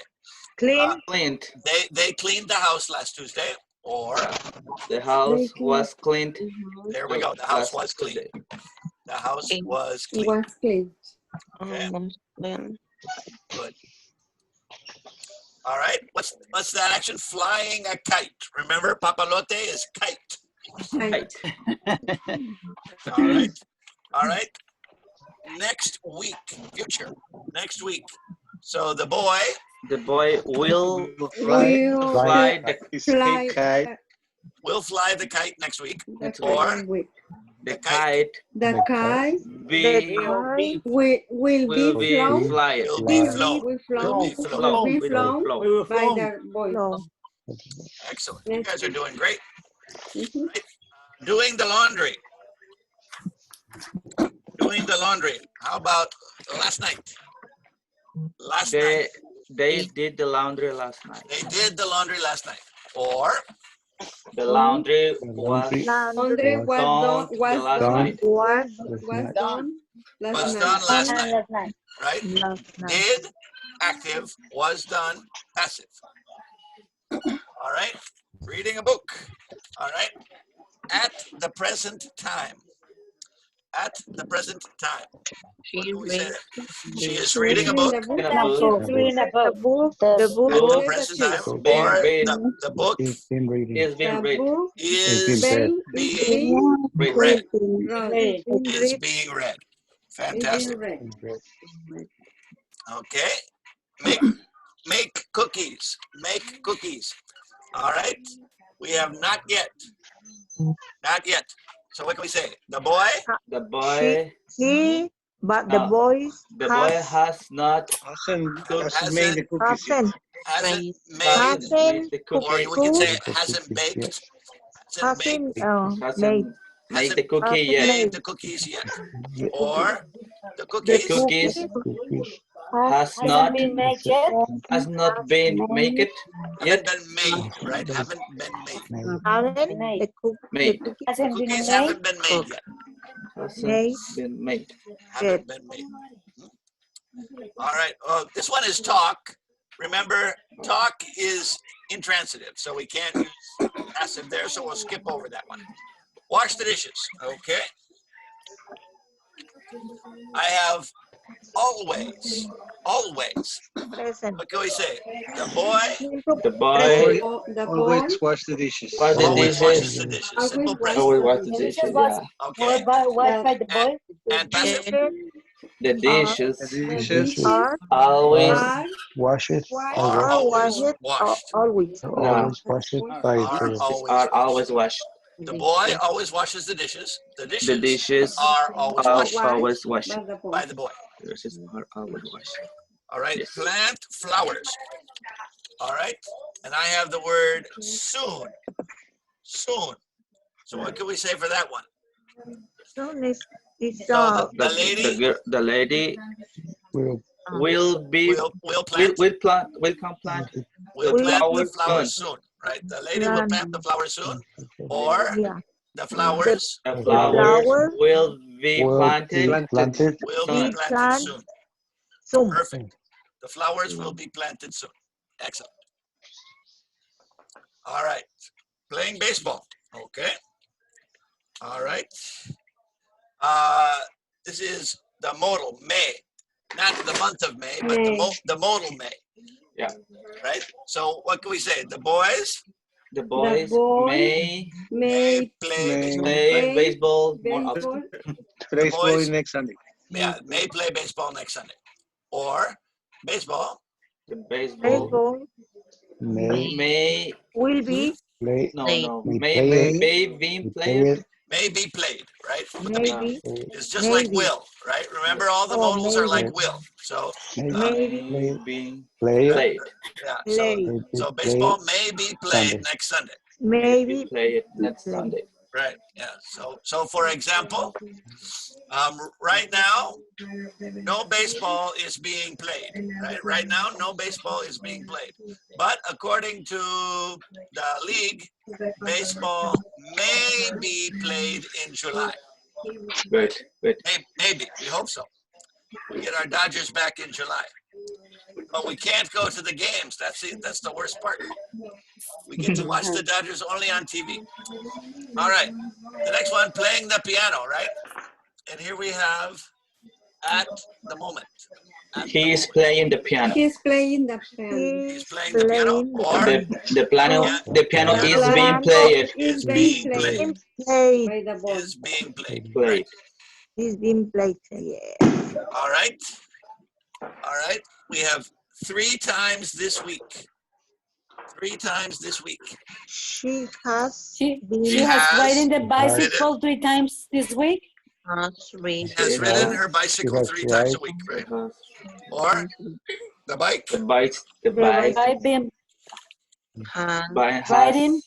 Clean. Cleaned. They cleaned the house last Tuesday, or The house They cleaned- was cleaned. there we go. The house last was cleaned. Tuesday. The house was It clean. was clean. Okay. Good. All right. What's that action? Flying a kite. Remember, papalote is kite. Right. All right. All right. Next week, future. Next week. So the boy The boy will Will fly the, fly Kite. will fly the kite next week. the Or following week. the kite The kite be, will be flown. flying. Will be flown. Will Will be flown. flown. Will be Will flown flow. We were by flown. the boy. No. Excellent. You guys are doing great. Mhm. Doing the laundry. Doing the laundry. How about last night? Last night. They did the laundry last night. They did the laundry last night. Or The laundry was Andre was done done. Was last done. night. Was Was done. was Last done night. last And night, last night. right? last night. Did, active, was done, passive. All right. Reading a book. All right. At the present time. At the present time. What do we say? She is reading a book Reading In a Now book. she's reading a The book. book. The book. at the Book present time, being or read. the book It's been reading. is being The read. book is been being Read. read. Read. Is being read. Fantastic. read. Okay. Make cookies. Make cookies. All right. We have not yet. Not yet. So what can we say? The boy The boy He But the boys The boy has not Hasn't made the cookies yet. hasn't Hasn't made, made the or cookie. we can say The hasn't cookies, baked. yes. Hasn't baked. made Made the cookie hasn't yet. Made made the cookies yet. Yes. Or the the cookies Cookies Cookies. has Hasn't not been made yet. has not been make it haven't yet. been made, right? Haven't been made. haven't Made. the Made. cookies Hasn't been Cookies made. haven't been made yet. Hasn't made been made. Haven't been made. All right. Oh, this one is talk. Remember, talk is intransitive, so we can't use passive there, so we'll skip over that one. Wash the dishes. Okay. I have always. Always. present. What can we say? The boy The boy The Always boy wash the dishes. wash the always washes dishes. the dishes. always Simple wash present. Always the wash the dishes. dishes. Was Yeah. Okay. watched by the boy. And passive. The dishes The The dishes dishes Are always are Wash it. Are always washed. always Always wash it by Are the always are washed. always washed. The boy always washes the dishes. The The dishes dishes are always are washed always washed. by the boy. by the boy. The dishes are always washed. All right. Yes. Plant flowers. All right. And I have the word soon. Soon. So what can we say for that one? soon is So the lady The lady will will be will plant will come plant will the plant the flowers flowers soon. Right. The lady will plant the flowers soon. Or yeah the flowers The the flowers flowers will be will planted be planted. will soon. be planted soon. soon. Perfect. The flowers will be planted soon. Excellent. All right. Playing baseball. Okay. All right. This is the modal May, not the month of May, but the modal May. Yeah. Right. So what can we say? The boys The boys boy may may play baseball more often. baseball. Today's boys- boy next Sunday. may play baseball next Sunday, or baseball The baseball May may Will be play. no May may play it. may be May played. play it. may be played. Right. With the B. maybe It's just like maybe. will. Right. Remember, all the Oh, modals are like maybe. will. So Maybe Being Play it. played. yeah. play So Play baseball it. may be played Sunday. next Sunday. maybe Play it next play. Sunday. Right. Yeah. So for example, right now, no baseball is being played. Right. Right now, no baseball is being played. But according to the league, baseball may be played in July. Good. Maybe. We hope so. We get our Dodgers back in July. But we can't go to the games. That's the worst part. We get to watch the Dodgers only on TV. All right. The next one, playing the piano, right? And here we have at the moment. He is playing the piano. He's playing the piano. He's playing the piano, or The piano is being played. Is being being played. played by the boy. Is being played. Played. He's been played. Yeah. All right. All right. We have 3 times this week. 3 times this week. She has She been has has ridden the bicycle 3 times this week. Has She ridden has- her bicycle has 3 times a ride- week, right? Or the bike The bike I've been has riding.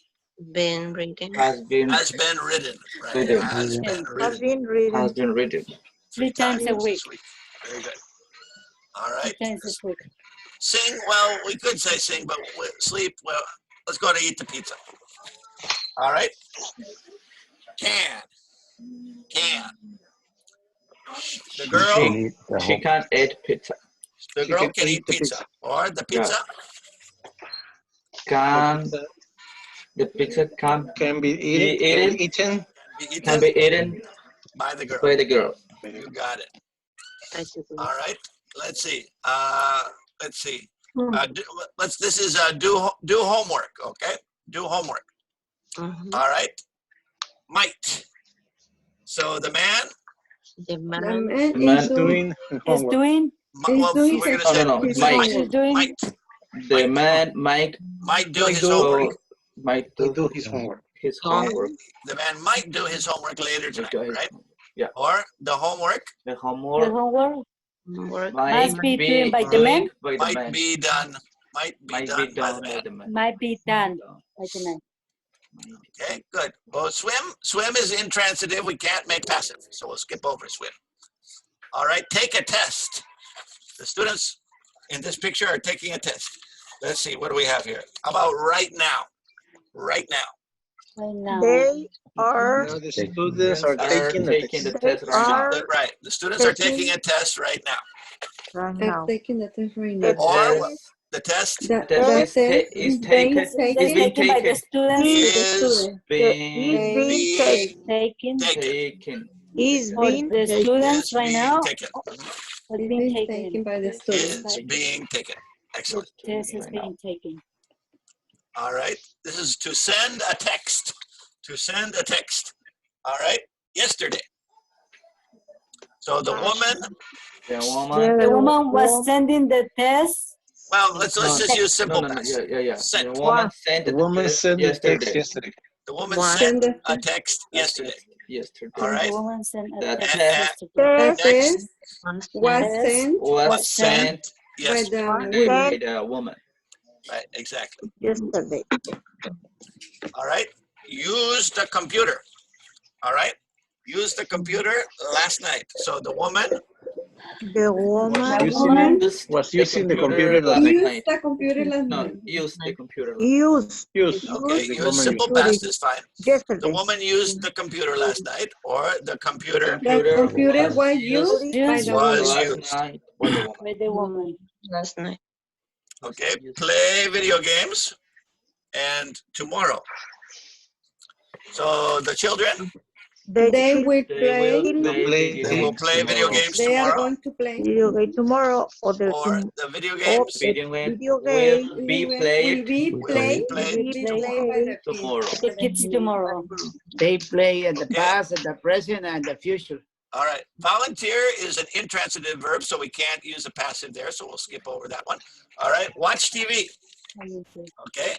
been has been ridden, right? Ridden. Has been has ridden been reading. has been ridden. 3 3 times a week. this week. Very good. All right. 3 times this week. Sing, well, we could say sing, but sleep, well, let's go to eat the pizza. All right. Can. The girl, Eat the She whole- can't eat pizza. the She girl can can eat eat the pizza. Or the pizza The pizza Can be Be eaten. can be eaten by the girl. by the girl. You got it. All right. Let's see. This is do homework. Okay. Do homework. All right. Might. So the man. The man man is Doing Is homework. doing. Well, doing we're gonna say No, his might. might. Is doing. Might. The man might Do his homework. might Do his homework. his homework. The man might do his homework later tonight, right? Or the homework The The homework homework might must be doing by the man. doing by the might man. be done. Might be Might done be by the done man. by the man. Might be done by the man. Okay, good. Well, swim is intransitive. We can't make passive, so we'll skip over swim. All right, take a test. The students in this picture are taking a test. Let's see, what do we have here? How about right now? Right now. Right now. They are, Now the students are Are taking the taking the they test right now. are Right, the students are taking taking a test right now. right I'm now. taking the test right The now. Or test the test The Test test is is being taken. It's Is being taken by the taken. students. is the is student. Being being taken. Taken taken. Is for being the taken. students is right being now. taken. It's It's being being taken. taken by the student. Is being taken. The Excellent. test is Right now. being taken. All right, this is to send a text. To send a text. All right, yesterday. So the woman, The woman. The woman was sending the test. well, let's No, just use no, simple no, no. past. Yeah. Sent. The woman sent The the woman test sent the text yesterday. yesterday. The woman What? sent Send a the text yesterday. Yesterday. All right. The woman sent a The text text yesterday. the Test test was Test sent was sent sent by yesterday. the was woman. by sent the woman. Right, exactly. yesterday. All right. Use the computer. All right. Use the computer last night. So the woman The woman the woman Was using the computer last night. Use the computer last No, night. use the computer. used Use. okay, The use woman simple used. past is fine. The yesterday. woman used the computer last night, or the computer The computer was used by used the was woman. used. last night by the woman. by the woman. Last night. Okay, play video games and tomorrow. So the children, They They will will They will play. play they will play video tomorrow. games They are tomorrow, going to play. video game tomorrow or the or the video or games the Video game video will game be Will played be will played. be played. Will be played by the kids. tomorrow. The kids tomorrow. They play in the Okay. past, and the present, and the future. All right. Volunteer is an intransitive verb, so we can't use a passive there, so we'll skip over that one. All right. Watch TV. Okay.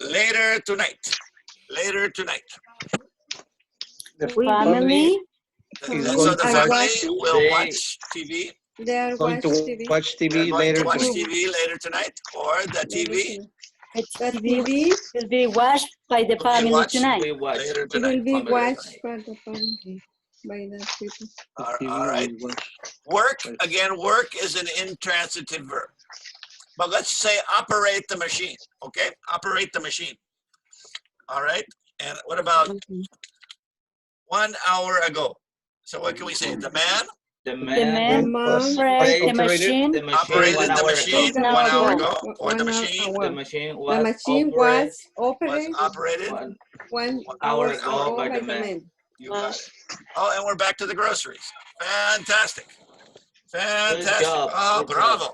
Later tonight. Later tonight. The We Family And is so going the to family watch. will They- watch TV. They are Going watching to TV. watch They're TV going later to watch tonight. TV later tonight, or the TV The The TV TV will be watched by the will be family watched tonight. We watch. later will tonight. be Family watched by the family, by the people. All right. Work, again, work is an intransitive verb. But let's say operate the machine, okay? Operate the machine. All right. And what about 1 hour ago? So what can we say? The man The The man man was operated the operated machine. the machine operated 1 the hour machine ago. 1 hour ago. ago, or the 1 machine hour. The machine The was machine operated was operated was operated. 1 1 hour hour ago ago by by the the man. man. You got it. Oh, and we're back to the groceries. Fantastic. Good Fantastic. job. Oh, Good job. bravo.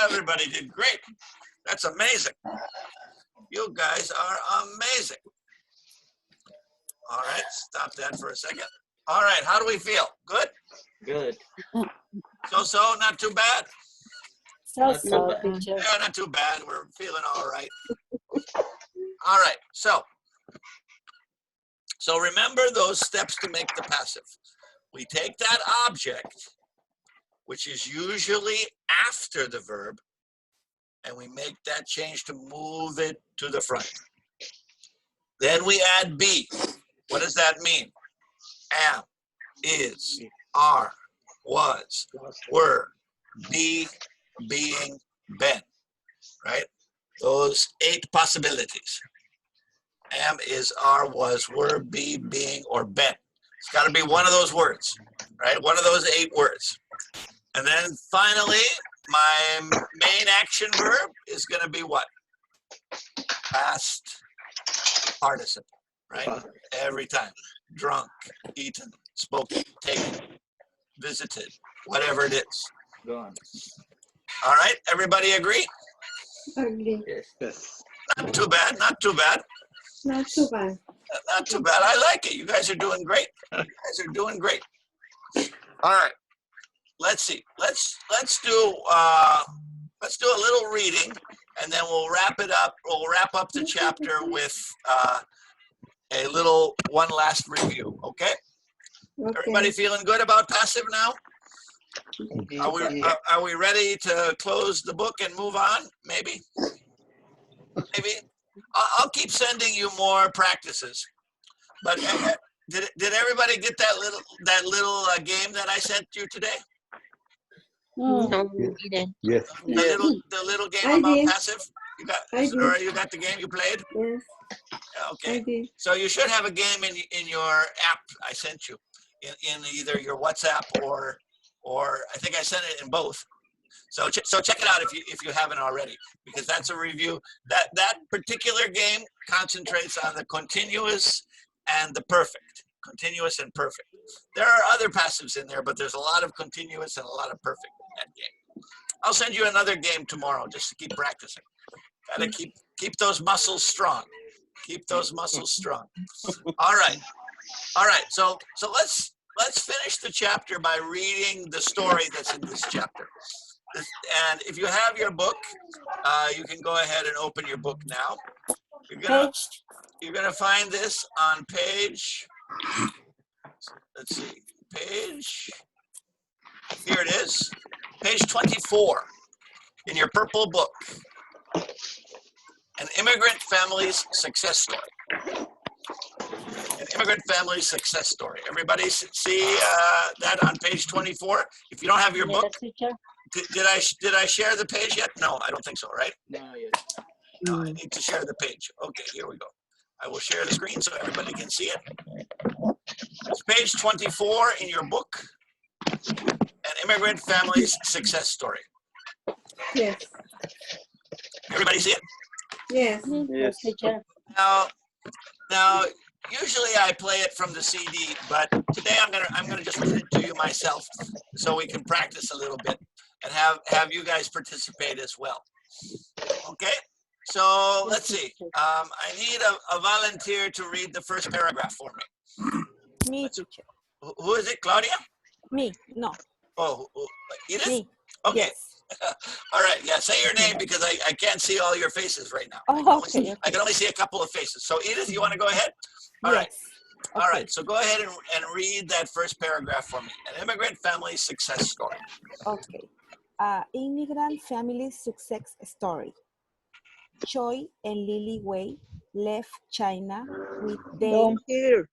Everybody did great. That's amazing. You guys are amazing. All right, stop that for a second. All right, how do we feel? Good? Good. So, not too bad? Not too So, bad. teacher. Yeah, not too bad. We're feeling all right. All right, so remember those steps to make the passive. We take that object, which is usually after the verb, and we make that change to move it to the front. Then we add be. What does that mean? Am, is, are, was, were, be, being, been, right? Those 8 possibilities. Am, is, are, was, were, be, being, or been. It's got to be one of those words, right? One of those 8 words. And then finally, my main action verb is going to be what? Past participle, right? Every time. Drunk, eaten, spoken, taken, visited, whatever it is. Go on. All right, everybody agree? Agree. Yes. Not too bad, not too bad. Not too bad. Not too bad. I like it. You guys are doing great. You guys are doing great. All right. Let's see. Let's do a little reading, and then we'll wrap it up. We'll wrap up the chapter with a little one last review. Okay. Everybody feeling good about passive now? Are we ready to close the book and move on? Maybe. Maybe. I'll keep sending you more practices. But did everybody get that little game that I sent you today? No, we didn't. Yes. The little game I about did. passive. You got. I did. Zora, you got the game you played? Yes, I Okay. did. So you should have a game in your app I sent you, in either your WhatsApp or I think I sent it in both. So check it out if you haven't already, because that's a review. That particular game concentrates on the continuous and the perfect. Continuous and perfect. There are other passives in there, but there's a lot of continuous and a lot of perfect in that game. I'll send you another game tomorrow just to keep practicing. Gotta keep those muscles strong. Keep those muscles strong. All right. So let's finish the chapter by reading the story that's in this chapter. And if you have your book, you can go ahead and open your book now. You're gonna find this on page. Let's see, page. Here it is, page 24 in your purple book. An immigrant family's success story. An immigrant family's success story. Everybody see that on page 24? If you don't have your book, did I share the page yet? No, I don't think so, right? No, I need to share the page. Okay, here we go. I will share the screen so everybody can see it. It's page 24 in your book. An immigrant family's success story. Yes. Everybody see it? Yes. Yes. Now, usually I play it from the CD, but today I'm gonna just read it to you myself, so we can practice a little bit and have you guys participate as well. Okay. So let's see. I need a volunteer to read the first paragraph for me. Me, teacher. Who is it, Claudia? Me, no. Oh, Edith? Me. Okay. Yes. All right. Yeah, say your name because I can't see all your faces right now. Oh, okay. I can only see a couple of faces. So Edith, you want to go ahead? All right. Yes. All right. So go ahead and read that first paragraph for me. An immigrant family success story. Okay. Immigrant family success story. Choi and Lily Wei left China with their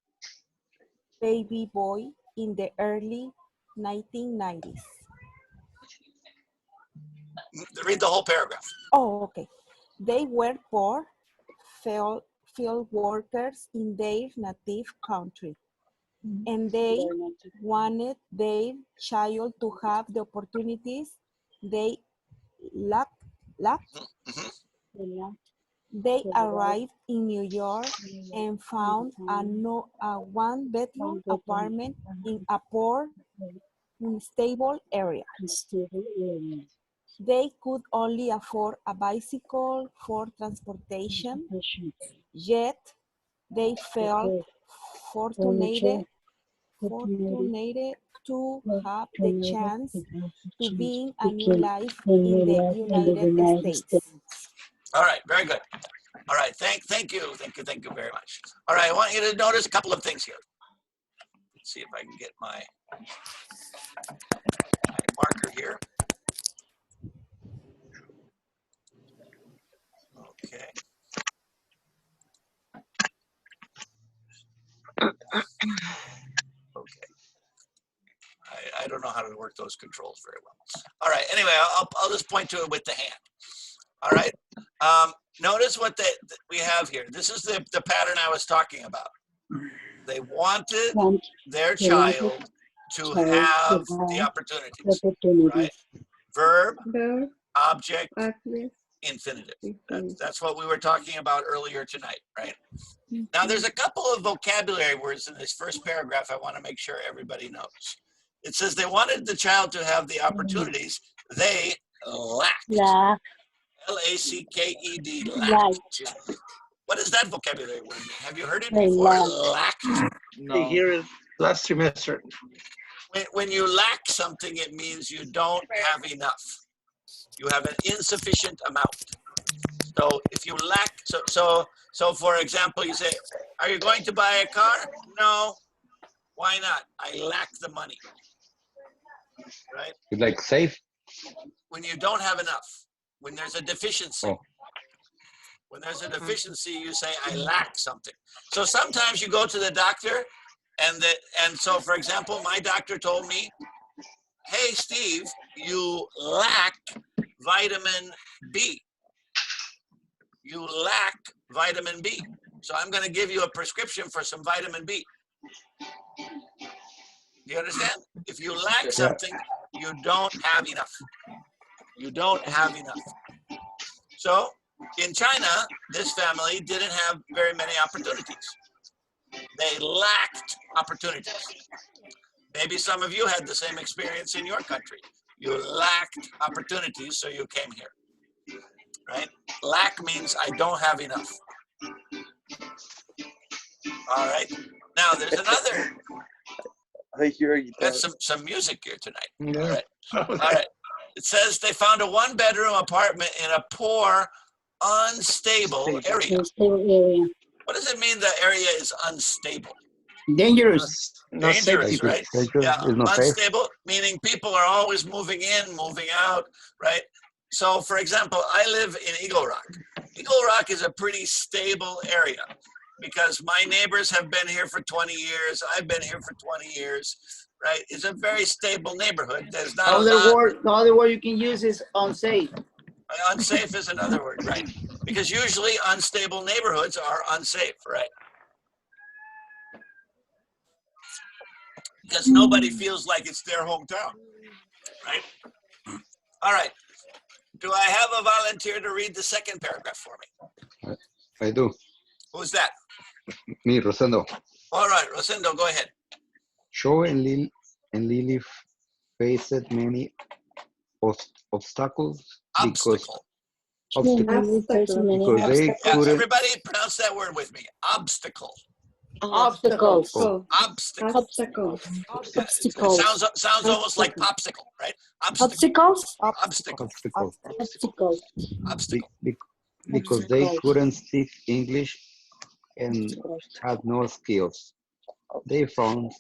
baby boy in the early 1990s. Read the whole paragraph. Oh, okay. They were poor field workers in their native country, and they wanted their child to have the opportunities they lacked. They arrived in New York and found a one-bedroom apartment in a poor, unstable area. They could only afford a bicycle for transportation, yet they felt fortunate to have the chance to begin a new life in the United States. All right, very good. All right, thank you very much. All right, I want you to notice a couple of things here. Let's see if I can get my marker here. Okay. Okay. I don't know how to work those controls very well. All right, anyway, I'll just point to it with the hand. All right. Notice what we have here. This is the pattern I was talking about. They wanted their child to have the opportunities, right? Verb, object, infinitive. That's what we were talking about earlier tonight, right? Now, there's a couple of vocabulary words in this first paragraph I want to make sure everybody knows. It says they wanted the child to have the opportunities they lacked. L-A-C-K-E-D, lacked. What does that vocabulary word mean? Have you heard it before? Lacked? No. I hear it last semester. When you lack something, it means you don't have enough. You have an insufficient amount. So if you lack, so for example, you say, are you going to buy a car? No. Why not? I lack the money, right? It's like safe. When you don't have enough, when there's a deficiency. Oh. When there's a deficiency, you say, I lack something. So sometimes you go to the doctor, and so, for example, my doctor told me, hey, Steve, you lack vitamin B. You lack vitamin B. So I'm going to give you a prescription for some vitamin B. You understand? If you lack something, you don't have enough. You don't have enough. So in China, this family didn't have very many opportunities. They lacked opportunities. Maybe some of you had the same experience in your country. You lacked opportunities, so you came here, right? Lack means I don't have enough. All right. Now there's another. I hear you. Got some music here tonight. All right. All right. It says they found a one-bedroom apartment in a poor, unstable area. What does it mean the area is unstable? Dangerous. Not Dangerous, safety. right? Yeah, unstable, meaning people are always moving in, moving out, right? So, for example, I live in Eagle Rock. Eagle Rock is a pretty stable area because my neighbors have been here for 20 years. I've been here for 20 years, right? It's a very stable neighborhood. There's not a lot. The other word you can use is unsafe. Unsafe is another word, right? Because usually unstable neighborhoods are unsafe, right? Because nobody feels like it's their hometown, right? All right. Do I have a volunteer to read the second paragraph for me? I do. Who's that? Me, Rosendo. All right, Rosendo, go ahead. Joe and Lily faced many obstacles because they couldn't. Everybody pronounce that word with me. Obstacle. Obstacles. Obstacle. Obstacles. Obstacles. It sounds almost like popsicle, right? Obstacles. Obstacle. Obstacles. Obstacle. Because they couldn't speak English and had no skills. They found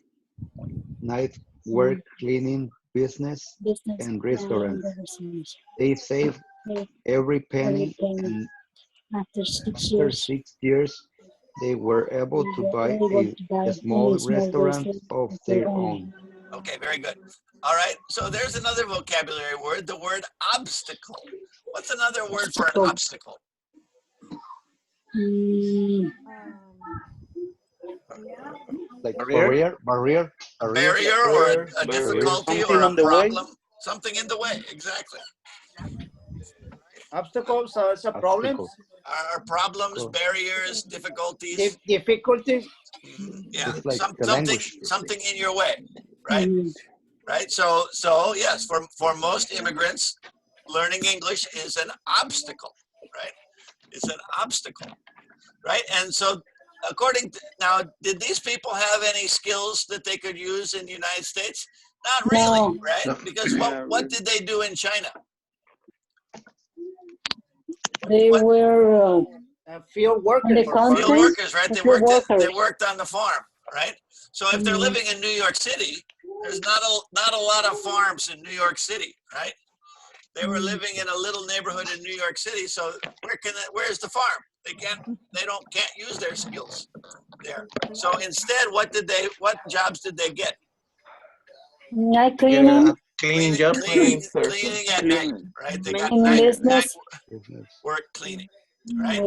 night work, cleaning, business, and restaurants. They saved every penny, and after 6 after 6 years, they were able to buy a small restaurant of their own. Okay, very good. All right, so there's another vocabulary word, the word obstacle. What's another word for an obstacle? Like barrier or a difficulty Something or a on the way. problem. Something in the way, exactly. Obstacles are problems. Are problems, barriers, difficulties. Difficulties. Yeah, like something in your way, right? Right. So yes, for most immigrants, learning English is an obstacle, right? It's an obstacle, right? And so, now, did these people have any skills that they could use in the United States? Not really, No. right? No. Because what did they do in China? They were Field workers. in the country. Field workers, right? They Field worked on the farm, right? So if they're living in New York City, there's not a lot of farms in New York City, right? They were living in a little neighborhood in New York City, so where's the farm? They can't use their skills there. So instead, what jobs did they get? Night cleaning. Cleaning job. Cleaning at night, right? They got night work cleaning, right?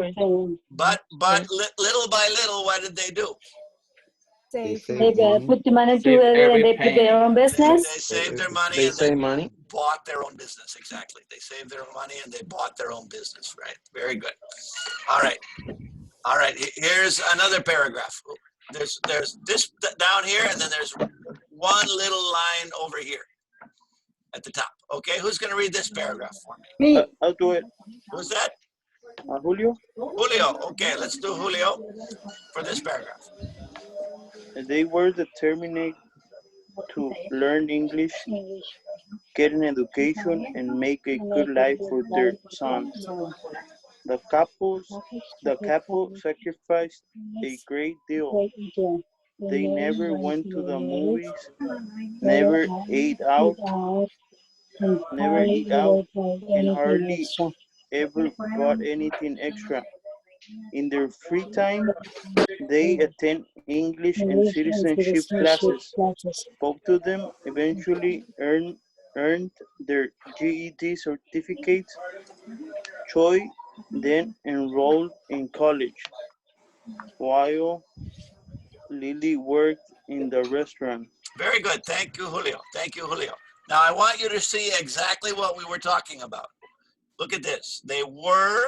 But little by little, what did they do? They put the money together and they put their own business. They saved their money They and save they money. bought their own business. Exactly. They saved their money and they bought their own business, right? Very good. All right. All right. Here's another paragraph. There's this down here, and then there's one little line over here at the top. Okay, who's going to read this paragraph for me? I'll do it. Who's that? Julio. Julio. Okay, let's do Julio for this paragraph. They were determined to learn English, get an education, and make a good life for their sons. The couple sacrificed a great deal. They never went to the movies, never ate out, never eat out, and hardly ever bought anything extra. In their free time, they attend English and citizenship classes, spoke to them, eventually earned their GED certificates. Choi then enrolled in college, while Lily worked in the restaurant. Very good. Thank you, Julio. Thank you, Julio. Now I want you to see exactly what we were talking about. Look at this. They were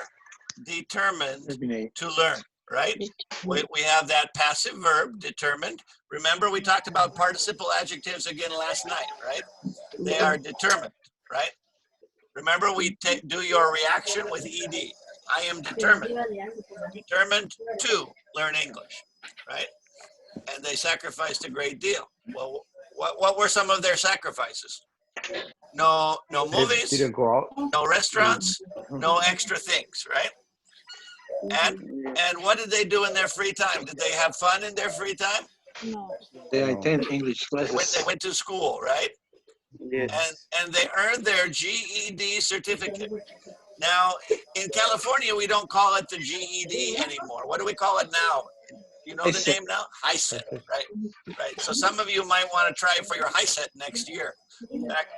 determined to learn, right? We have that passive verb, determined. Remember, we talked about participle adjectives again last night, right? They are determined, right? Remember, we do your reaction with ED. I am determined. Determined to learn English, right? And they sacrificed a great deal. Well, what were some of their sacrifices? No They movies, didn't go out. no restaurants, no extra things, right? And what did they do in their free time? Did they have fun in their free time? No. They attend English classes. They went to school, right? Yes. And they earned their GED certificate. Now, in California, we don't call it the GED anymore. What do we call it now? You know the name now? HiSET, right? Right. So some of you might want to try for your HiSET next year,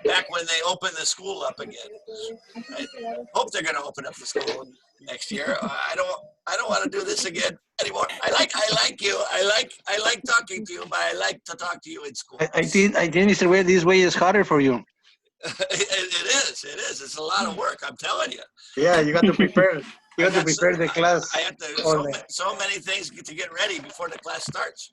back when they open the school up again. Right? Hope they're going to open up the school next year. I don't want to do this again anymore. I like you. I like talking to you, but I like to talk to you in school. I think Mr. Wade, this way is harder for you. It is. It's a lot of work. I'm telling you. Yeah, you got to prepare. You have to prepare the class. I have to so many things to get ready before the class starts.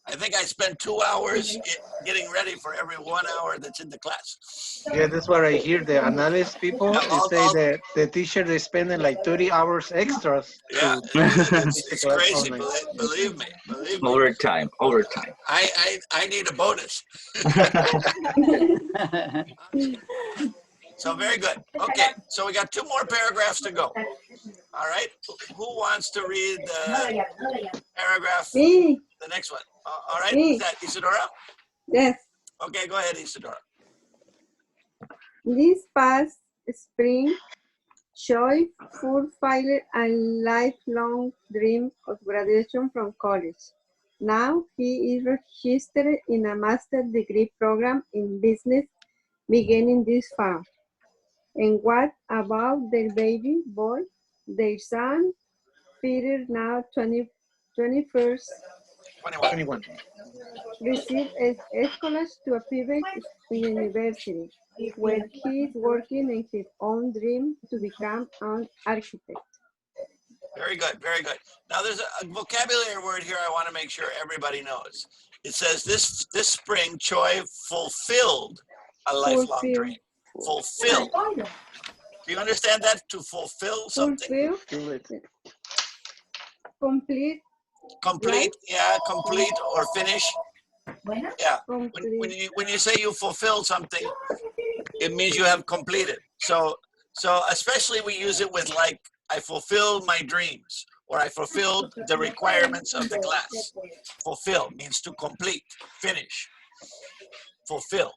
I think I spend 2 hours getting ready for every 1 hour that's in the class. Yeah, that's what I hear. The analyst people they say that the teacher they spending like 30 hours extras. Yeah, it's crazy. Believe me. Overtime. I need a bonus. So very good. Okay, so we got 2 more paragraphs to go. All right, who wants to read the paragraph? Me. The next one. All right, Me. is that Isadora? Yes. Okay, go ahead, Isadora. This past spring, Choi fulfilled a lifelong dream of graduation from college. Now he is registered in a master's degree program in business beginning this fall. And what about their baby boy? Their son, Peter, now 21st, 21. received a scholarship to a private university where he is working in his own dream to become an architect. Very good, very good. Now there's a vocabulary word here I want to make sure everybody knows. It says this spring, Choi fulfilled a lifelong dream. Fulfill. Do you understand that? To fulfill something? Fulfill. Complete. Complete, right? Yeah, complete or finish. Yeah, when you say you fulfill something, it means you have completed. So especially we use it with like, I fulfilled my dreams, or I fulfilled the requirements of the class. Fulfill means to complete, finish, fulfill.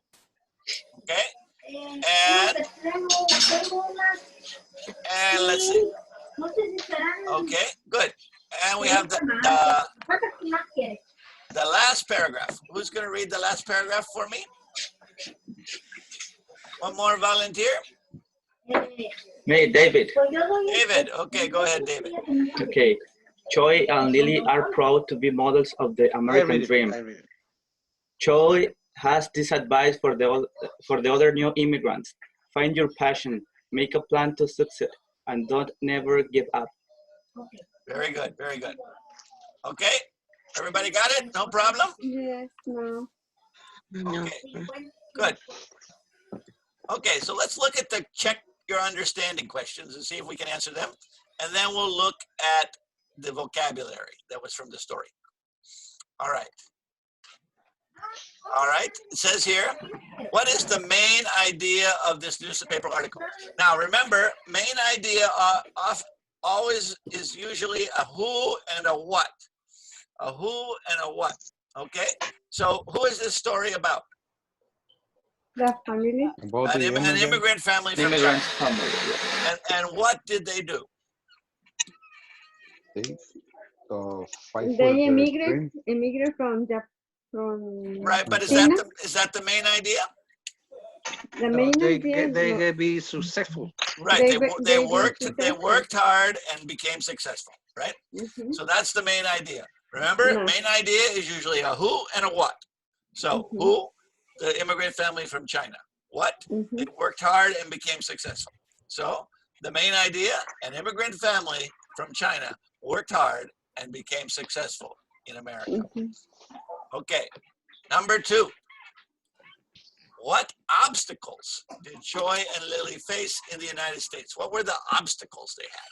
Okay? And let's see. Okay, good. And we have the last paragraph. Who's going to read the last paragraph for me? One more volunteer? Me, David. David, okay, go ahead, David. Okay. Choi and Lily are proud to be models of the American dream. Choi has this advice for the other new immigrants. Find your passion, make a plan to succeed, and don't never give up. Very good, very good. Okay, everybody got it? No problem? Yes, no. Okay, good. Okay, so let's look at the check your understanding questions and see if we can answer them. And then we'll look at the vocabulary that was from the story. All right. All right, it says here, what is the main idea of this newspaper article? Now remember, main idea always is usually a who and a what. A who and a what. Okay, so who is this story about? The family. About An the immigrant family from China. Immigrant family. And what did they do? they fight for They their dream. immigrate from Right, but China. is that the main idea? The main idea. They be successful. Right, they worked successful. hard and became successful, right? So that's the main idea. Remember, main idea is usually a who and a what. So who? The immigrant family from China. What? They worked hard and became successful. So the main idea, an immigrant family from China worked hard and became successful in America. Okay, number 2. What obstacles did Joy and Lily face in the United States? What were the obstacles they had?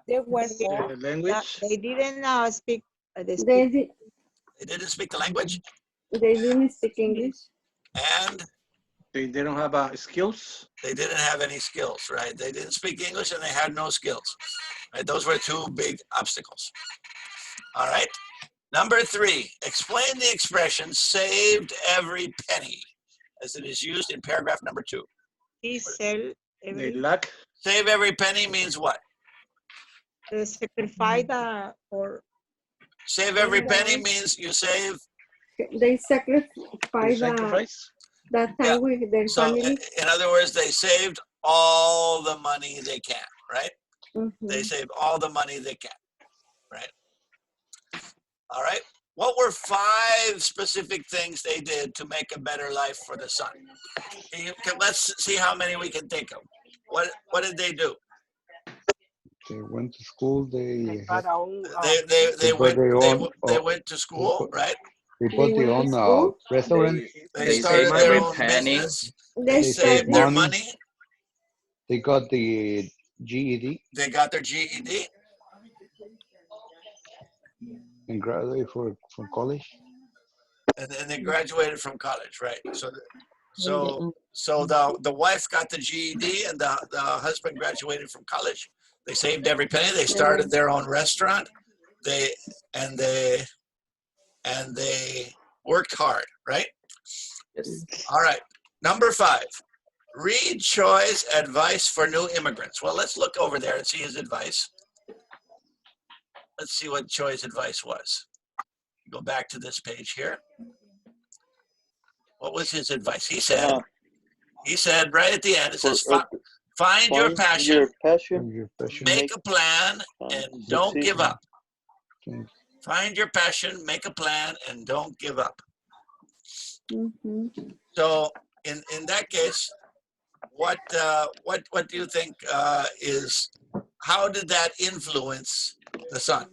They were poor. Language. They didn't speak. They didn't speak the language. They didn't speak English. And they didn't have skills. They didn't have any skills, right? They didn't speak English and they had no skills. Right? Those were 2 big obstacles. All right. Number 3, explain the expression saved every penny as it is used in paragraph number 2. He sell every. Save every penny means what? Sacrifice or. Save every penny means you save. They sacrifice that time with their family. In other words, they saved all the money they can, right? They saved all the money they can, right? All right. What were 5 specific things they did to make a better life for the son? Let's see how many we can think of. What did they do? They went to school. They went to school, right? They bought their own restaurant. They started their own business. They saved their money. They got the GED. They got their GED. And graduated from college. And they graduated from college, right? So the wife got the GED and the husband graduated from college. They saved every penny. They started their own restaurant. They worked hard, right? Yes. All right. Number 5. Read Choi's advice for new immigrants. Well, let's look over there and see his advice. Let's see what Choi's advice was. Go back to this page here. What was his advice? He said right at the end, it says, find your passion, make a plan, and don't give up. Find your passion, make a plan, and don't give up. So in that case, what do you think how did that influence the son?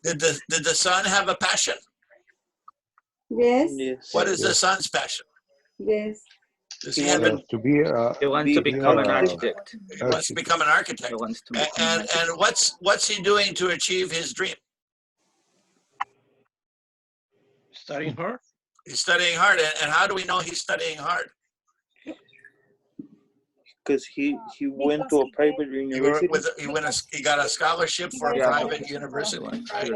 Did the son have a passion? Yes. What is the son's passion? Yes. Does he have it? He wants to become an architect. He wants to become an architect. And what's he doing to achieve his dream? Studying hard. He's studying hard. And how do we know he's studying hard? Because he went to a private university. He got a scholarship for a private university. Right?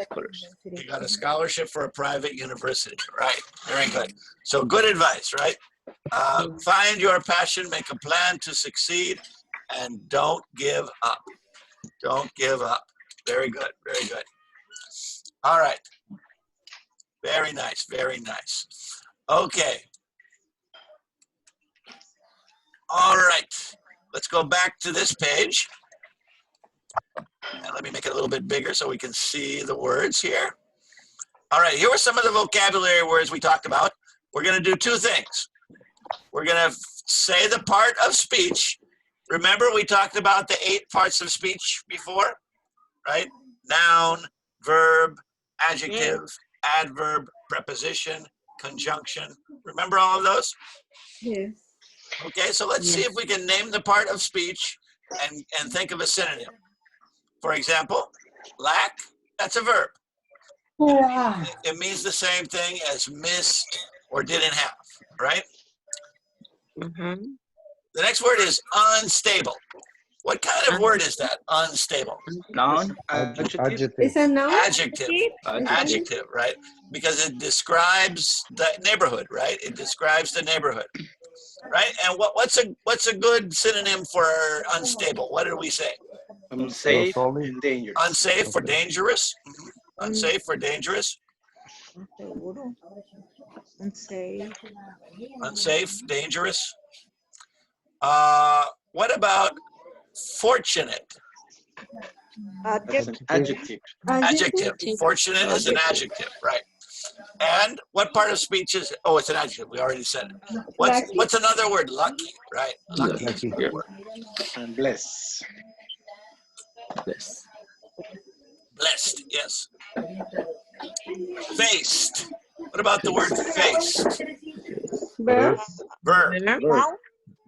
He got a scholarship for a private university. Right. Very good. So good advice, right? Find your passion, make a plan to succeed, and don't give up. Don't give up. Very good. Very good. All right. Very nice. Very nice. Okay. All right. Let's go back to this page. And let me make it a little bit bigger so we can see the words here. All right, here were some of the vocabulary words we talked about. We're going to do 2 things. We're going to say the part of speech. Remember, we talked about the 8 parts of speech before, right? Noun, verb, adjective, adverb, preposition, conjunction. Remember all of those? Yes. Okay, so let's see if we can name the part of speech and think of a synonym. For example, lack, that's a verb. It means the same thing as missed or didn't have, right? The next word is unstable. What kind of word is that? Unstable. Noun. Adjective. It's a noun? Adjective. Adjective, right? Because it describes the neighborhood, right? It describes the neighborhood, right? And what's a good synonym for unstable? What did we say? Unsafe and dangerous. Unsafe for dangerous. Unsafe for dangerous. Seguro. Unsafe. Unsafe, dangerous. What about fortunate? Adjective. Adjective. Adjective. Fortunate is an adjective, right? And what part of speech is? Oh, it's an adjective. We already said it. What's another word? Lucky, right? Lucky is a good word. And bless. Yes. Blessed, yes. Faced. What about the word faced? Verb? Verb. Noun.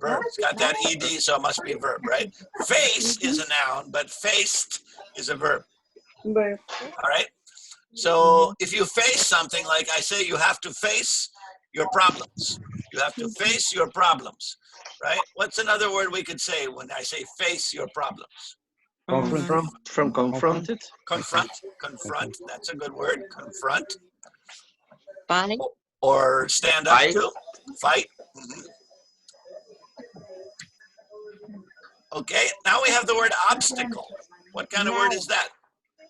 Verb. It's got that ed, so it must be a verb, right? Face is a noun, but faced is a verb. Verb. All right. So if you face something, like I say, you have to face your problems. You have to face your problems, right? What's another word we could say when I say face your problems? From confronted. Confront. Confront. That's a good word. Confront. Panic. Or stand up to. Fight. Okay. Now we have the word obstacle. What kind of word is that?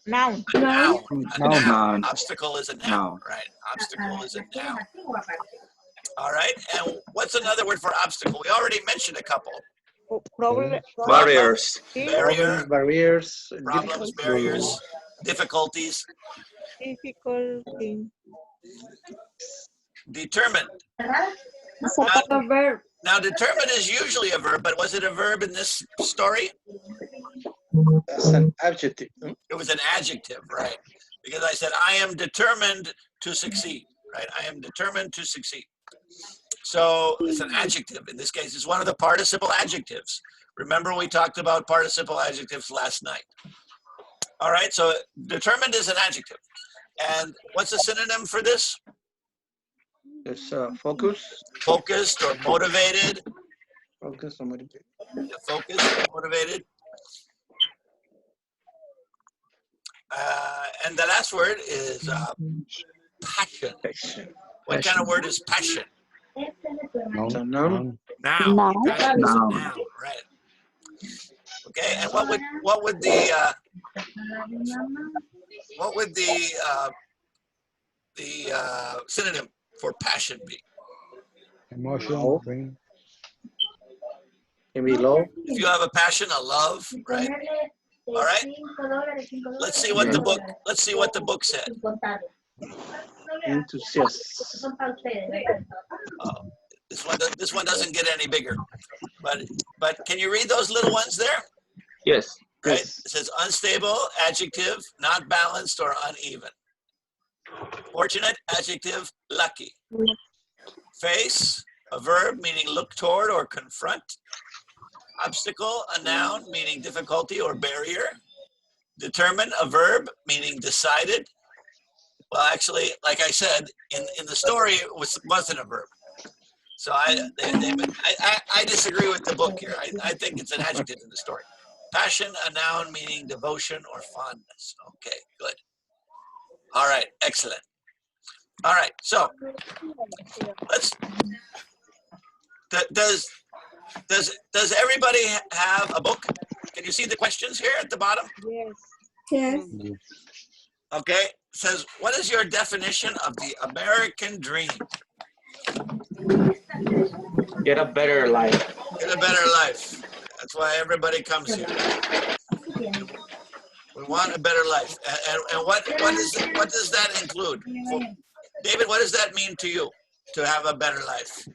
Noun. A noun. A noun. Noun. Obstacle is a noun, right? Obstacle is a noun. All right. And what's another word for obstacle? We already mentioned a couple. Problem. Barriers. Barrier. Barriers. Problems, barriers, difficulties. Difficulty. Determined. A verb. Now, determined is usually a verb, but was it a verb in this story? That's an adjective. It was an adjective, right? Because I said, I am determined to succeed, right? I am determined to succeed. So it's an adjective. In this case, it's one of the participle adjectives. Remember, we talked about participle adjectives last night. All right, so determined is an adjective. And what's a synonym for this? There's focus. Focused or motivated. Focus or motivated. Focused or motivated. And the last word is passion. What kind of word is passion? Noun. Noun. Noun. Passion is a noun, right? Okay, and what would the synonym for passion be? Emotion. Bring. Can be low. If you have a passion, a love, right? All right. Let's see what the book. Let's see what the book said. Enthusiast. This one doesn't get any bigger, but can you read those little ones there? Yes. Right. It says unstable, adjective, not balanced or uneven. Fortunate, adjective, lucky. Face, a verb meaning look toward or confront. Obstacle, a noun meaning difficulty or barrier. Determine, a verb meaning decided. Well, actually, like I said, in the story, it wasn't a verb. So I disagree with the book here. I think it's an adjective in the story. Passion, a noun meaning devotion or fondness. Okay, good. All right, excellent. All right, so let's. Does everybody have a book? Can you see the questions here at the bottom? Yes. Yes. Okay, it says, what is your definition of the American dream? Get a better life. Get a better life. That's why everybody comes here. We want a better life. And what does that include? David, what does that mean to you, to have a better life?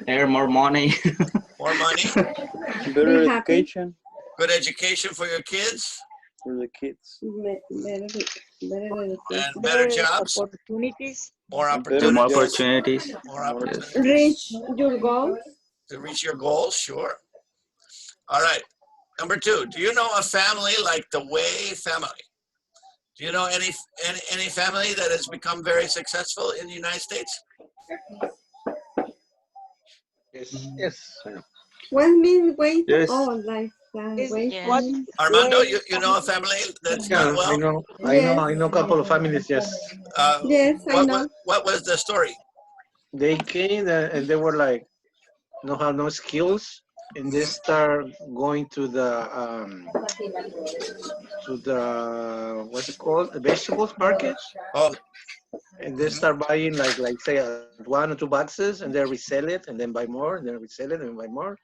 Earn more money. More money? Better education Good education for your kids? for the kids. And better jobs? Opportunities. More More opportunities? opportunities. More opportunities. Reach your goals. To reach your goals, sure. All right. Number 2, do you know a family like the Way family? Do you know any family that has become very successful in the United States? Yes. Yes. What means wait? Yes. Oh, like Is wait. what Armando, way you know a family that's Yeah, not well? Yes. I know a couple of families, yes. Yes, I know. What was the story? They came and they were like, no have no skills, and they start going to the what's it called, the vegetables market, Oh, and they start buying like say 1 or 2 boxes, and they resell it, and then buy more, and then resell it, and buy more,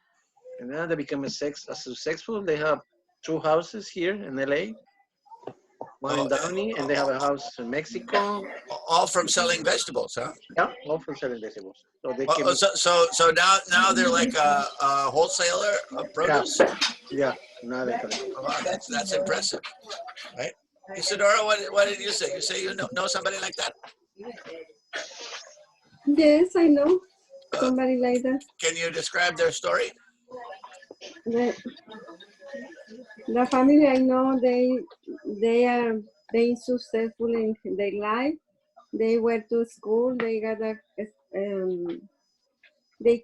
and then they become successful. They have 2 houses here in LA, one in Downey, and they have a house in Mexico. all from selling vegetables, huh? Yeah, all from selling vegetables. So they Oh, came. so now they're like a wholesaler of produce. Yeah, now they can. Oh, wow, that's impressive, right? Isadora, what did you say? You say you know somebody like that? Yes, I know somebody like that. Can you describe their story? The family I know, they are being successful in their life. They went to school. They got a they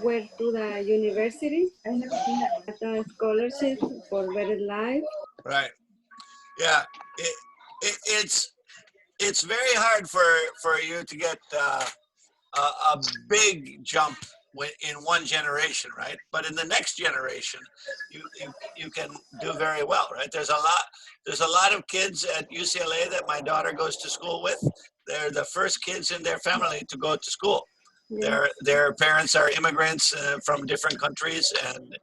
went to the university, got a scholarship for better life. Right. Yeah. It's very hard for you to get a big jump in one generation, right? But in the next generation, you can do very well, right? There's a lot of kids at UCLA that my daughter goes to school with. They're the first kids in their family to go to school. Their parents are immigrants from different countries, and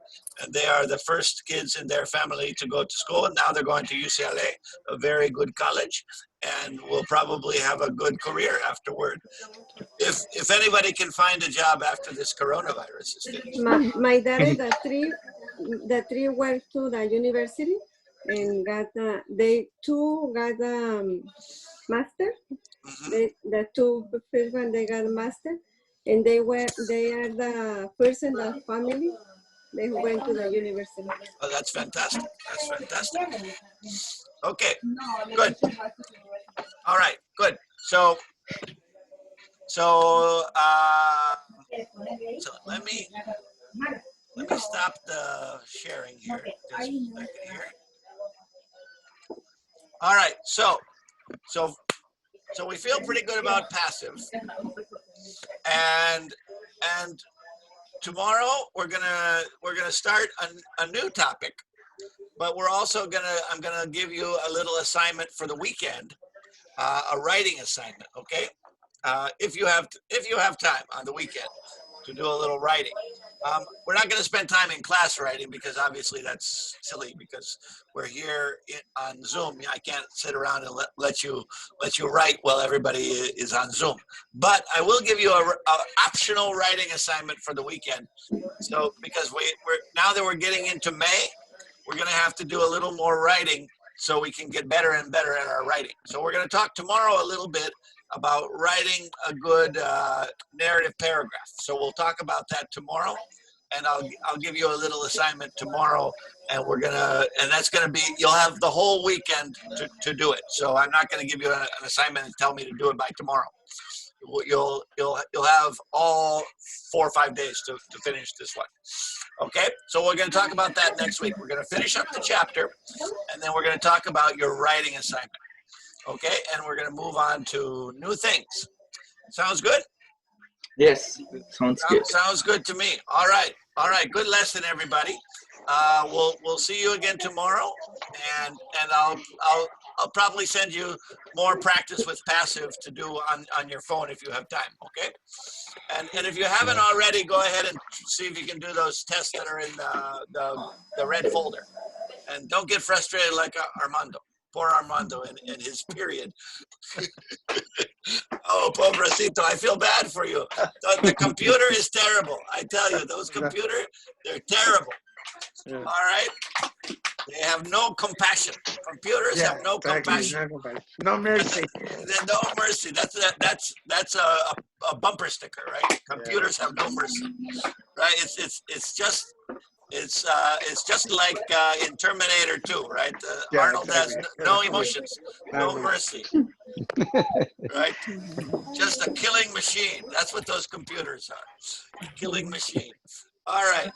they are the first kids in their family to go to school. And now they're going to UCLA, a very good college, and will probably have a good career afterward. If anybody can find a job after this coronavirus is finished. My daughter, the three went to the university and they two got a master. The two first one they got a master, and they are the first in the family. They went to the university. Oh, that's fantastic. That's fantastic. Okay, good. All right, good. So let me stop the sharing here. Just a second here. All right, so we feel pretty good about passive, and tomorrow we're gonna start a new topic, but we're also I'm gonna give you a little assignment for the weekend, a writing assignment. Okay, if you have time on the weekend to do a little writing. We're not going to spend time in class writing because obviously that's silly because we're here on Zoom. I can't sit around and let you write while everybody is on Zoom. But I will give you a optional writing assignment for the weekend. So because we're now that we're getting into May, we're going to have to do a little more writing so we can get better and better at our writing. So we're going to talk tomorrow a little bit about writing a good narrative paragraph. So we'll talk about that tomorrow, and I'll give you a little assignment tomorrow, and that's gonna be, you'll have the whole weekend to do it. So I'm not gonna give you an assignment and tell me to do it by tomorrow. You'll have all 4 or 5 days to finish this one. Okay, so we're gonna talk about that next week. We're gonna finish up the chapter, and then we're gonna talk about your writing assignment. Okay, and we're going to move on to new things. Sounds good? Yes, sounds good. Sounds good to me. All right. Good lesson, everybody. We'll see you again tomorrow, and I'll probably send you more practice with passive to do on your phone if you have time. Okay. And if you haven't already, go ahead and see if you can do those tests that are in the red folder, and don't get frustrated like Armando. Poor Armando and his period. Oh, pobrecito, I feel bad for you. The computer is terrible. I tell you, those computers, they're terrible. All right? They have no compassion. Computers have no compassion. No mercy. No mercy. That's a bumper sticker, right? Computers have no mercy. Right? It's just like in Terminator 2, right? Arnold has no emotions, no mercy. Right? Just a killing machine. That's what those computers are. Killing machines. All right.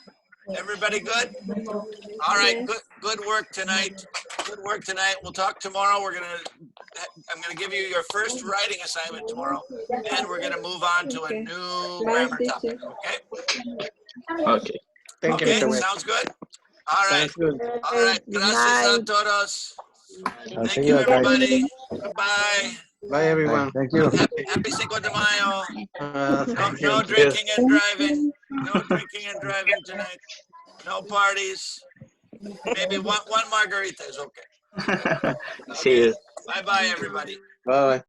Everybody good? All right. Yes. Good work tonight. Good work tonight. We'll talk tomorrow. I'm gonna give you your first writing assignment tomorrow, and we're gonna move on to a Okay. new Bye, grammar teacher. topic. Okay? Okay. Thank you, Okay. Mr. Webb. Sounds good. All right. Sounds good. All right. Gracias a todos. I'll Thank see you, you guys. everybody. Goodbye. Bye, everyone. Thank you. Happy Cinco de Mayo. Thank No you. drinking and driving. No drinking and driving tonight. No parties. Maybe one margarita is okay. See you. Bye bye, everybody. Bye.